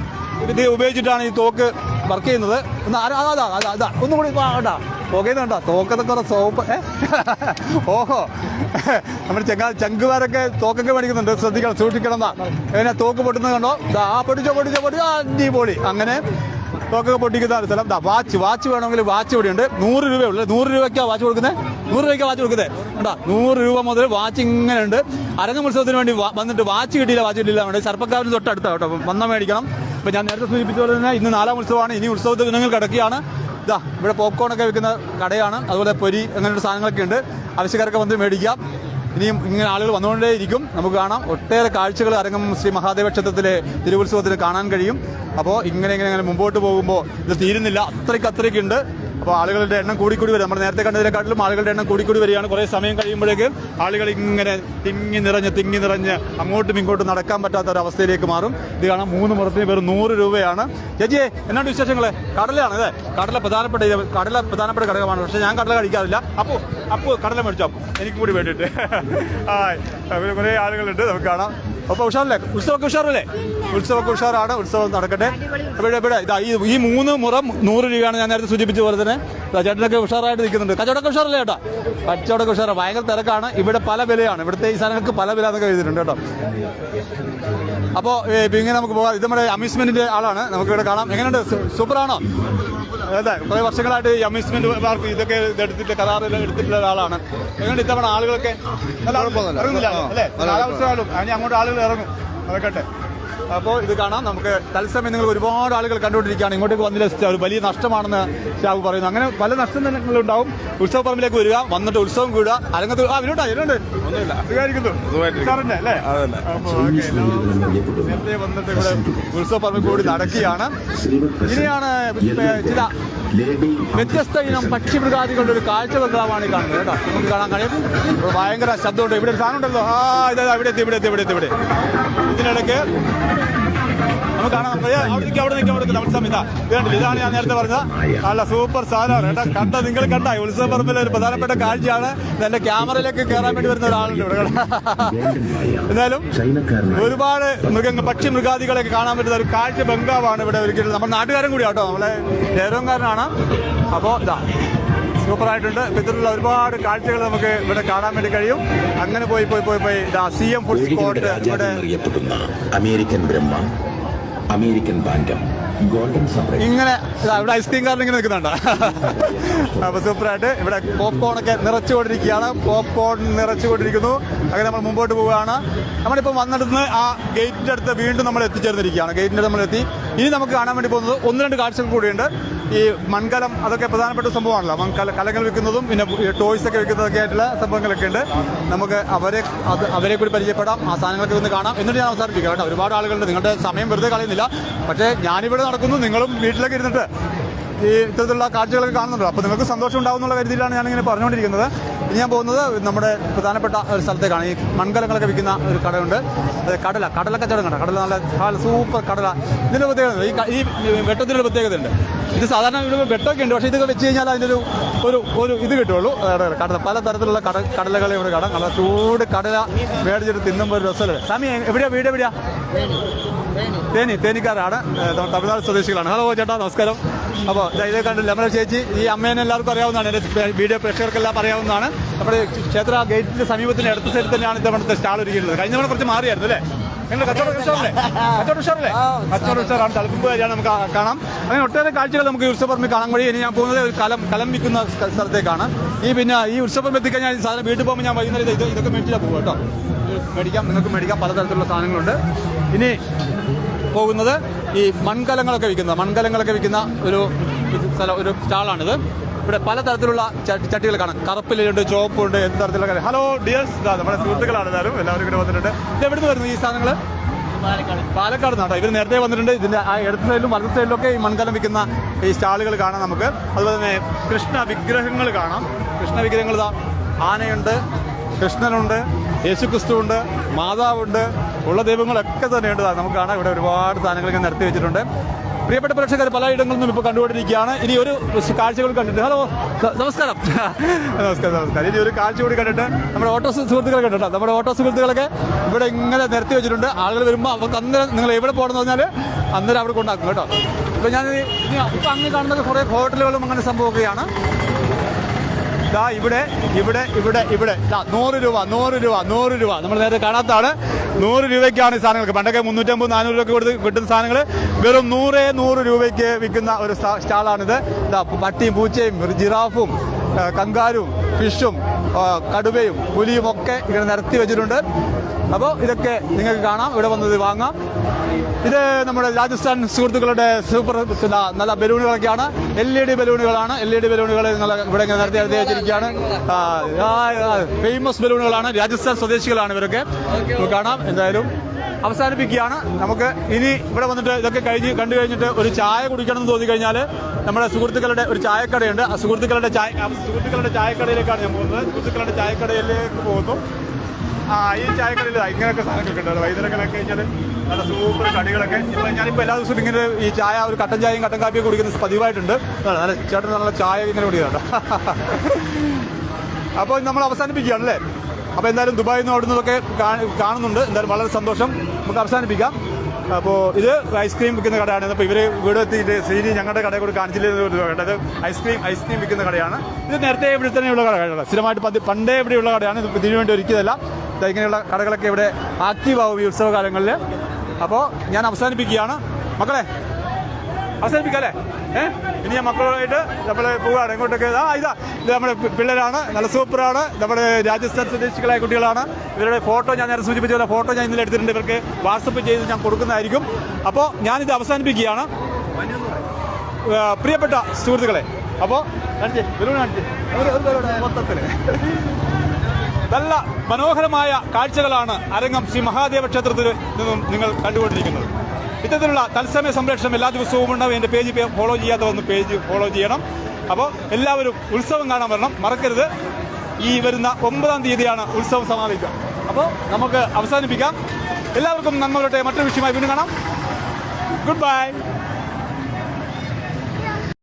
[SPEAKER 1] ഇത് ഉപയോഗിച്ചിട്ടാണ് ഈ തോക്ക് വർക്ക് ചെയ്യുന്നത്. അതാ ഒന്നും കൂടി കേട്ടാ പുകയുന്നുണ്ടോ? തോക്കത്തെ കുറെ സോപ്പ്. ഓഹോ, നമ്മുടെ ചങ്കുകാരൊക്കെ തോക്കൊക്കെ മേടിക്കുന്നുണ്ട്. ശ്രദ്ധിക്കണം, സൂക്ഷിക്കണം എന്നാ. എങ്ങനെ തോക്ക് പൊട്ടുന്നത് കണ്ടോ? പൊട്ടിച്ചോ അടിപൊളി. അങ്ങനെ തോക്കൊക്കെ പൊട്ടിക്കുന്ന സ്ഥലം. വാച്ച് വേണമെങ്കിൽ വാച്ച് ഇവിടെ ഉണ്ട്. 100 രൂപയുള്ളൂ. 100 രൂപയ്ക്കാണ് വാച്ച് കൊടുക്കുന്നത്. 100 രൂപയ്ക്കാണ് വാച്ച് കൊടുക്കുന്നത്. കേട്ടോ, 100 രൂപ മുതൽ വാച്ച് ഇങ്ങനെ ഉണ്ട്. അരങ്ങുത്സവത്തിന് വേണ്ടി വന്നിട്ട് വാച്ച് കിട്ടിയില്ല വേണ്ടി സർപ്പക്കാവിന് തൊട്ടടുത്ത കേട്ടോ, വന്നാൽ മേടിക്കണം. ഇപ്പം ഞാൻ നേരത്തെ സൂചിപ്പിച്ചതുപോലെ തന്നെ ഇന്ന് 4ാം ഉത്സവമാണ്. ഇനി ഉത്സവത്തിൽ ദിനങ്ങൾ കിടക്കുകയാണ്. ഇതാ ഇവിടെ പോപ്കോണൊക്കെ വെക്കുന്ന കടയാണ്. അതുപോലെ പൊരി അങ്ങനെയുള്ള സാധനങ്ങളൊക്കെ ഉണ്ട്. ആവശ്യക്കാരൊക്കെ വന്ന് മേടിക്കാം. ഇനിയും ഇങ്ങനെ ആളുകൾ വന്നുകൊണ്ടേയിരിക്കും. നമുക്ക് കാണാം ഒട്ടേറെ കാഴ്ചകൾ അരങ്ങം ശ്രീ മഹാദേവ ക്ഷേത്രത്തിലെ തിരുവുത്സവത്തിന് കാണാൻ കഴിയും. അപ്പോൾ ഇങ്ങനെ മുമ്പോട്ട് പോകുമ്പോൾ ഇത് തീരുന്നില്ല. അത്രയ്ക്കുണ്ട്. അപ്പോൾ ആളുകളുടെ എണ്ണം കൂടിക്കൂടി വരും. നമ്മൾ നേരത്തെ കണ്ടതിനെക്കാട്ടിലും ആളുകളുടെ എണ്ണം കൂടിക്കൂടി വരികയാണ്. കുറേ സമയം കഴിയുമ്പോഴേക്ക് ആളുകൾ ഇങ്ങനെ തിങ്ങി നിറഞ്ഞ് അങ്ങോട്ടും ഇങ്ങോട്ടും നടക്കാൻ പറ്റാത്ത ഒരു അവസ്ഥയിലേക്ക് മാറും. ഇത് കാണാം, 3 മുറത്തിന് വെറും 100 രൂപയാണ്. ചേച്ചിയെ, എന്നാണ് വിശേഷങ്ങൾ? കടലയാണ് അതെ, കടല പ്രധാനപ്പെട്ട ഘടകമാണ്. പക്ഷേ ഞാൻ കടല കഴിക്കാറില്ല. അപ്പോൾ കടല മേടിച്ചോ എനിക്ക് കൂടി വേണ്ടിയിട്ട്. കുറേ ആളുകളുണ്ട്, നമുക്ക് കാണാം. അപ്പോൾ ഉഷാറല്ലേ? ഉത്സവമൊക്കെ ഉഷാറല്ലേ? ഉത്സവമൊക്കെ ഉഷാറാണ്. ഉത്സവം നടക്കട്ടെ. ഇവിടെ ഇതാ ഈ 3 മുറം 100 രൂപയാണ്. ഞാൻ നേരത്തെ സൂചിപ്പിച്ച പോലെ തന്നെ ചേട്ടനൊക്കെ ഉഷാറായിട്ട് നിൽക്കുന്നുണ്ട്. കച്ചവടമൊക്കെ ഉഷാറല്ലേ ചേട്ടാ? കച്ചവടമൊക്കെ ഉഷാറാണ്. ഭയങ്കര തിരക്കാണ്. ഇവിടെ പല വിലയാണ്. ഇവിടുത്തെ ഈ സാധനങ്ങൾക്ക് പല വില എന്നൊക്കെ എഴുതിയിട്ടുണ്ട് കേട്ടോ. അപ്പോൾ ഇങ്ങനെ നമുക്ക് പോകാം. ഇത് നമ്മുടെ അമ്യൂസ്മെന്റിന്റെ ആളാണ്. നമുക്കിവിടെ കാണാം. എങ്ങനെയുണ്ട്? സൂപ്പറാണോ? അതെ, കുറേ വർഷങ്ങളായിട്ട് ഈ അമ്യൂസ്മെന്റ് പാർക്ക് ഇതൊക്കെ എടുത്തിട്ട് കരാറെല്ലാം എടുത്തിട്ടുള്ള ഒരാളാണ്. എങ്ങനെ ഇത്തവണ ആളുകളൊക്കെ ഇറങ്ങുന്നില്ല അല്ലേ? കാലാവസ്ഥയാലും അതിന് അങ്ങോട്ട് ആളുകൾ ഇറങ്ങും. അതൊക്കെ. അപ്പോൾ ഇത് കാണാം. നമുക്ക് തത്സമയം നിങ്ങൾ ഒരുപാട് ആളുകൾ കണ്ടുകൊണ്ടിരിക്കുകയാണ്. ഇങ്ങോട്ടേക്ക് വന്നില്ല, ഒരു വലിയ നഷ്ടമാണെന്ന് ഷാബു പറയുന്നു. അങ്ങനെ പല നഷ്ടങ്ങളുണ്ടാവും. ഉത്സവ പറമ്പിലേക്ക് വരിക, വന്നിട്ട് ഉത്സവം കൂടുക. അരങ്ങത്ത് നേരത്തെ വന്നിട്ട് ഇവിടെ ഉത്സവ പറമ്പിൽ കൂടി നടക്കുകയാണ്. ഇനിയാണ് ചില വ്യത്യസ്ത ഇനം പക്ഷിമൃഗാദികളുടെ ഒരു കാഴ്ച ബംഗ്ലാവാണ് ഈ കാണുന്നത് കേട്ടോ. നമുക്ക് കാണാൻ കഴിയും. ഭയങ്കര ശബ്ദമുണ്ട്. ഇവിടെ ഒരു സാധനം ഉണ്ടല്ലോ. ഇവിടെ ഇതിനിടയ്ക്ക് നമുക്ക് കാണാം. അവിടെ നിൽക്കാം സമയത്ത് ഇതാണ് ഞാൻ നേരത്തെ പറഞ്ഞത്. നല്ല സൂപ്പർ സാധനമാണ് കേട്ടോ. നിങ്ങൾ കണ്ട ഉത്സവ പറമ്പിലെ ഒരു പ്രധാനപ്പെട്ട കാഴ്ചയാണ്. എന്റെ ക്യാമറയിലേക്ക് കയറാൻ വേണ്ടി വരുന്ന ഒരാളുണ്ട് ഇവിടെ. എന്നാലും ഒരുപാട് പക്ഷി മൃഗാദികളൊക്കെ കാണാൻ പറ്റുന്ന ഒരു കാഴ്ച ബംഗ്ലാവാണ് ഇവിടെ ഒരുക്കിയിട്ടുള്ളത്. നമ്മുടെ നാട്ടുകാരൻ കൂടിയാണ് കേട്ടോ, നമ്മളെ നേരവംകാരനാണ്. അപ്പോൾ ഇതാ സൂപ്പറായിട്ടുണ്ട്. ഇത്തരത്തിലുള്ള ഒരുപാട് കാഴ്ചകൾ നമുക്ക് ഇവിടെ കാണാൻ വേണ്ടി കഴിയും. അങ്ങനെ പോയി CM ഫുഡ് സ്പോട്ട് ഇവിടെ
[SPEAKER 2] അമേരിക്കൻ ബ്രഹ്മ, അമേരിക്കൻ ബാൻഡം, ഗോൾഡൻ
[SPEAKER 1] ഇങ്ങനെ ഇവിടെ ഐസ്ക്രീം കാറിൽ ഇങ്ങനെ നിൽക്കുന്നുണ്ട്. അപ്പോൾ സൂപ്പറായിട്ട് ഇവിടെ പോപ്കോണൊക്കെ നിറച്ചുകൊണ്ടിരിക്കുന്നു. അങ്ങനെ നമ്മൾ മുമ്പോട്ട് പോവുകയാണ്. നമ്മളിപ്പോൾ വന്നിടുന്ന് ആ ഗേറ്റിൻ്റെ അടുത്ത് വീണ്ടും നമ്മൾ എത്തിച്ചേർന്നിരിക്കുകയാണ്. ഗേറ്റിൻ്റെ നമ്മളെത്തി. ഇനി നമുക്ക് കാണാൻ വേണ്ടി പോകുന്നത് 1-2 കാഴ്ചകൾ കൂടിയുണ്ട്. ഈ മൺകലം അതൊക്കെ പ്രധാനപ്പെട്ട സംഭവമാണല്ലോ. കലങ്ങൾ വിൽക്കുന്നതും പിന്നെ ടോയ്സൊക്കെ വിൽക്കുന്നതൊക്കെ ആയിട്ടുള്ള സംഭവങ്ങളൊക്കെ ഉണ്ട്. നമുക്ക് അവരെ കൂടി പരിചയപ്പെടാം. ആ സാധനങ്ങളൊക്കെ ഒന്ന് കാണാം. എന്നിട്ട് ഞാൻ അവസാനിപ്പിക്കാം കേട്ടോ. ഒരുപാട് ആളുകളുണ്ട്. നിങ്ങളുടെ സമയം വെറുതെ കളയുന്നില്ല. പക്ഷേ ഞാനിവിടെ നടക്കുന്നു, നിങ്ങളും വീട്ടിലൊക്കെ ഇരുന്നിട്ട് ഈ ഇത്തരത്തിലുള്ള കാഴ്ചകളൊക്കെ കാണുന്നുണ്ടോ. അപ്പോൾ നിങ്ങൾക്ക് സന്തോഷം ഉണ്ടാവുന്നുള്ള കരുതിയിലാണ് ഞാനിങ്ങനെ പറഞ്ഞുകൊണ്ടിരിക്കുന്നത്. ഇനി ഞാൻ പോകുന്നത് നമ്മുടെ പ്രധാനപ്പെട്ട ഒരു സ്ഥലത്തേക്കാണ്. ഈ മൺകലങ്ങളൊക്കെ വിൽക്കുന്ന ഒരു കടയുണ്ട്. കടല കച്ചവടം കണ്ട. കടല നല്ല സൂപ്പർ കടല. ഇതിൻ്റെ പ്രത്യേകത ഈ വെട്ടത്തിനൊരു പ്രത്യേകതയുണ്ട്. ഇത് സാധാരണ ഇവിടെ വെട്ടമൊക്കെ ഉണ്ട്. പക്ഷേ ഇതൊക്കെ വെച്ച് കഴിഞ്ഞാൽ അതിൻ്റെ ഒരു ഇത് കിട്ടുള്ളൂ. കടല പല തരത്തിലുള്ള കടലകളെ ഇവിടെ കാണാം. നല്ല ചൂട് കടല മേടിച്ചിട്ട് തിന്നുമ്പോൾ ഒരു രസമല്ലേ. സമയം വീട് എവിടെയാ? തേനിക്കാരാണ്. തമിഴ്നാട് സ്വദേശികളാണ്. ഹലോ ചേട്ടാ, നമസ്കാരം. അപ്പോൾ ഇത് കണ്ടില്ല നമ്മുടെ ചേച്ചി. ഈ അമ്മേനെ എല്ലാവർക്കും അറിയാവുന്നതാണ്. എൻ്റെ വീഡിയോ പ്രേക്ഷകർക്കെല്ലാം അറിയാവുന്നതാണ്. നമ്മുടെ ക്ഷേത്ര ഗേറ്റിൻ്റെ സമീപത്തിൻ്റെ അടുത്ത സൈഡിൽ തന്നെയാണ് ഇത്തവണത്തെ സ്റ്റാൾ ഒരുക്കിയിട്ടുള്ളത്. കഴിഞ്ഞ തവണ കുറച്ച് മാറിയായിരുന്നു അല്ലേ? നിങ്ങൾ കച്ചവടം ഉഷാറാണ്. തളിപ്പുകാരിയാണ്, നമുക്ക് കാണാം. അങ്ങനെ ഒട്ടേറെ കാഴ്ചകൾ നമുക്ക് ഈ ഉത്സവപ്പറമ്പിൽ കാണാൻ കഴിയും. ഇനി ഞാൻ പോകുന്നത് ഒരു കലം വിൽക്കുന്ന സ്ഥലത്തേക്കാണ്. ഈ ഉത്സവപ്പറമ്പ് എത്തിക്കഴിഞ്ഞാൽ ഈ സാധനം വീട്ടിൽ പോകുമ്പോൾ ഞാൻ വൈകുന്നേരം ഇതൊക്കെ മേടിച്ചാൽ പോകും കേട്ടോ. നിങ്ങൾക്ക് മേടിക്കാം, പലതരത്തിലുള്ള സാധനങ്ങളുണ്ട്. ഇനി പോകുന്നത് ഈ മൺകലങ്ങളൊക്കെ വിൽക്കുന്ന ഒരു സ്റ്റാളാണിത്. ഇവിടെ പലതരത്തിലുള്ള ചട്ടികൾ കാണാം. കറുപ്പിലുണ്ട്, ചുവപ്പുണ്ട്, എന്ത് തരത്തിലുള്ള. ഹലോ ഡിയേഴ്സ്, നമ്മുടെ സുഹൃത്തുക്കളാണ് എല്ലാവരും ഇവിടെ വന്നിട്ടുണ്ട്. ഇത് എവിടുന്ന് വരുന്നു ഈ സാധനങ്ങൾ? പാലക്കാട് നിന്നാണ്. ഇവർ നേരത്തെ വന്നിട്ടുണ്ട്. ഇതിന്റെ ആ ഇടത് സൈഡിലും വലത് സൈഡിലൊക്കെ ഈ മൺകലം വിൽക്കുന്ന ഈ സ്റ്റാളുകൾ കാണാം നമുക്ക്. അതുപോലെ തന്നെ കൃഷ്ണ വിഗ്രഹങ്ങൾ കാണാം. കൃഷ്ണ വിഗ്രഹങ്ങൾ ആനയുണ്ട്, കൃഷ്ണനുണ്ട്, യേശുക്രിസ്തു ഉണ്ട്, മാതാവുണ്ട്, ഉള്ള ദൈവങ്ങളൊക്കെ തന്നെയുണ്ട്. നമുക്ക് കാണാം ഇവിടെ ഒരുപാട് സാധനങ്ങളൊക്കെ നിരത്തി വെച്ചിട്ടുണ്ട്. പ്രിയപ്പെട്ട പ്രേക്ഷകർ പലയിടങ്ങളിൽ നിന്നും ഇപ്പോൾ കണ്ടുകൊണ്ടിരിക്കുകയാണ്. ഇനി ഒരു കാഴ്ചകൾ കണ്ടിട്ട് ഹലോ നമസ്കാരം. ഇനി ഒരു കാഴ്ച കൂടി കണ്ടിട്ട് നമ്മുടെ ഓട്ടോ സുഹൃത്തുക്കളെ കണ്ടിട്ടോ. നമ്മുടെ ഓട്ടോ സുഹൃത്തുക്കളൊക്കെ ഇവിടെ ഇങ്ങനെ നിരത്തി വെച്ചിട്ടുണ്ട്. ആളുകൾ വരുമ്പോൾ അവർക്ക് അന്നേരം നിങ്ങൾ എവിടെ പോകണമെന്ന് പറഞ്ഞാൽ അന്നേരം അവിടെ കൊണ്ടാക്കും കേട്ടോ. ഇപ്പം ഞാൻ ഇപ്പം അങ്ങ് കാണുന്നത് കുറേ ഹോട്ടലുകളും അങ്ങനെ സംഭവമൊക്കെയാണ്. ഇതാ ഇവിടെ 100 രൂപ നമ്മൾ നേരത്തെ കാണാത്തതാണ്. 100 രൂപയ്ക്കാണ് ഈ സാധനങ്ങൾക്ക്. പണ്ടൊക്കെ 350-400 രൂപയ്ക്ക് കൊടുത്ത് കിട്ടുന്ന സാധനങ്ങൾ വെറും 100 രൂപയ്ക്ക് വിൽക്കുന്ന ഒരു സ്റ്റാളാണിത്. ഇതാ പട്ടിയും പൂച്ചയും ജിറാഫും കങ്കാരും ഫിഷും കടുവയും പുലിയും ഒക്കെ ഇവിടെ നിരത്തി വെച്ചിട്ടുണ്ട്. അപ്പോൾ ഇതൊക്കെ നിങ്ങൾക്ക് കാണാം, ഇവിടെ വന്നത് വാങ്ങാം. ഇത് നമ്മുടെ രാജസ്ഥാൻ സുഹൃത്തുക്കളുടെ സൂപ്പർ നല്ല ബലൂണുകളൊക്കെയാണ്. LED ബലൂണുകളാണ്. LED ബലൂണുകൾ നിങ്ങൾ ഇവിടെ നിരത്തി വെച്ചിരിക്കുകയാണ്. ഫേമസ് ബലൂണുകളാണ്. രാജസ്ഥാൻ സ്വദേശികളാണ് ഇവരൊക്കെ. കാണാം. എന്തായാലും അവസാനിപ്പിക്കുകയാണ്. നമുക്ക് ഇനി ഇവിടെ വന്നിട്ട് ഇതൊക്കെ കണ്ടു കഴിഞ്ഞിട്ട് ഒരു ചായ കുടിക്കണം എന്ന് തോന്നിക്കഴിഞ്ഞാൽ നമ്മുടെ സുഹൃത്തുക്കളുടെ ഒരു ചായക്കടയുണ്ട്. ആ സുഹൃത്തുക്കളുടെ ചായക്കടയിലേക്കാണ് ഞാൻ പോകുന്നത്. സുഹൃത്തുക്കളുടെ ചായക്കടയിലേക്ക് പോകുന്നു. ഈ ചായക്കടയിൽ ഇങ്ങനെയൊക്കെ സാധനങ്ങളൊക്കെ ഉണ്ട്. വൈകുന്നേരങ്ങളൊക്കെ കഴിഞ്ഞാൽ നല്ല സൂപ്പർ കടികളൊക്കെ. ഞാനിപ്പോൾ എല്ലാ ദിവസവും ഇങ്ങനെ ഈ ചായ ഒരു കട്ടൻ ചായയും കട്ടൻ കാപ്പിയും കുടിക്കുന്നത് പതിവായിട്ടുണ്ട്. നല്ല ചേട്ടൻ നല്ല ചായ ഇങ്ങനെ കുടിക്കുന്നുണ്ട്. അപ്പോൾ നമ്മൾ അവസാനിപ്പിക്കുകയാണല്ലേ. അപ്പോൾ എന്തായാലും ദുബായിൽ നിന്ന് ഓടുന്നതൊക്കെ കാണുന്നുണ്ട്. എന്തായാലും വളരെ സന്തോഷം. നമുക്ക് അവസാനിപ്പിക്കാം. അപ്പോൾ ഇത് ഐസ്ക്രീം വിൽക്കുന്ന കടയാണ്. അപ്പോൾ ഇവർ വീട് എത്തിയിട്ട് ശ്രീനി ഞങ്ങളുടെ കടയെ കൂടി കാണിച്ചില്ല. ഇത് ഐസ്ക്രീം വിൽക്കുന്ന കടയാണ്. ഇത് നേരത്തെ ഇവിടെ തന്നെയുള്ള കടയാണ്. സ്ഥിരമായിട്ട് പണ്ടേ ഇവിടെയുള്ള കടയാണ്. ഇത് ഇതിനു വേണ്ടി ഒരുക്കിയതല്ല. ഇങ്ങനെയുള്ള കടകളൊക്കെ ഇവിടെ ആക്റ്റീവ് ആവും ഈ ഉത്സവകാലങ്ങളിൽ. അപ്പോൾ ഞാൻ അവസാനിപ്പിക്കുകയാണ്. മക്കളെ അവസാനിപ്പിക്കാം അല്ലേ? ഇനി ഞാൻ മക്കളുമായിട്ട് നമ്മൾ പോവുകയാണ് എങ്ങോട്ടൊക്കെ. ഇത് നമ്മുടെ പിള്ളേരാണ്, നല്ല സൂപ്പറാണ്. നമ്മുടെ രാജസ്ഥാൻ സ്വദേശികളായ കുട്ടികളാണ്. ഇവരുടെ ഫോട്ടോ ഞാൻ നേരെ സൂചിപ്പിച്ച പോലെ ഫോട്ടോ ഞാൻ ഇന്നലെ എടുത്തിട്ടുണ്ട്. ഇവർക്ക് വാട്സപ്പ് ചെയ്ത് ഞാൻ കൊടുക്കുന്നതായിരിക്കും. അപ്പോൾ ഞാനിത് അവസാനിപ്പിക്കുകയാണ് പ്രിയപ്പെട്ട സുഹൃത്തുക്കളെ. അപ്പോൾ മൊത്തത്തിൽ നല്ല മനോഹരമായ കാഴ്ചകളാണ് അരങ്ങം ശ്രീ മഹാദേവ ക്ഷേത്രത്തിൽ നിന്നും നിങ്ങൾ കണ്ടുകൊണ്ടിരിക്കുന്നത്. ഇത്തരത്തിലുള്ള തത്സമയ സംരക്ഷണം എല്ലാ ദിവസവും ഉണ്ടാവും. എൻ്റെ പേജ് ഫോളോ ചെയ്യാത്തവന്ന് പേജ് ഫോളോ ചെയ്യണം. അപ്പോൾ എല്ലാവരും ഉത്സവം കാണാൻ വരണം, മറക്കരുത്. ഈ വരുന്ന 9-ാം തീയതിയാണ് ഉത്സവം സമാപിക്കുക. അപ്പോൾ നമുക്ക് അവസാനിപ്പിക്കാം. എല്ലാവർക്കും നന്മ വരട്ടെ. മറ്റൊരു വിഷയമായി വീണ്ടും കാണാം. Good bye.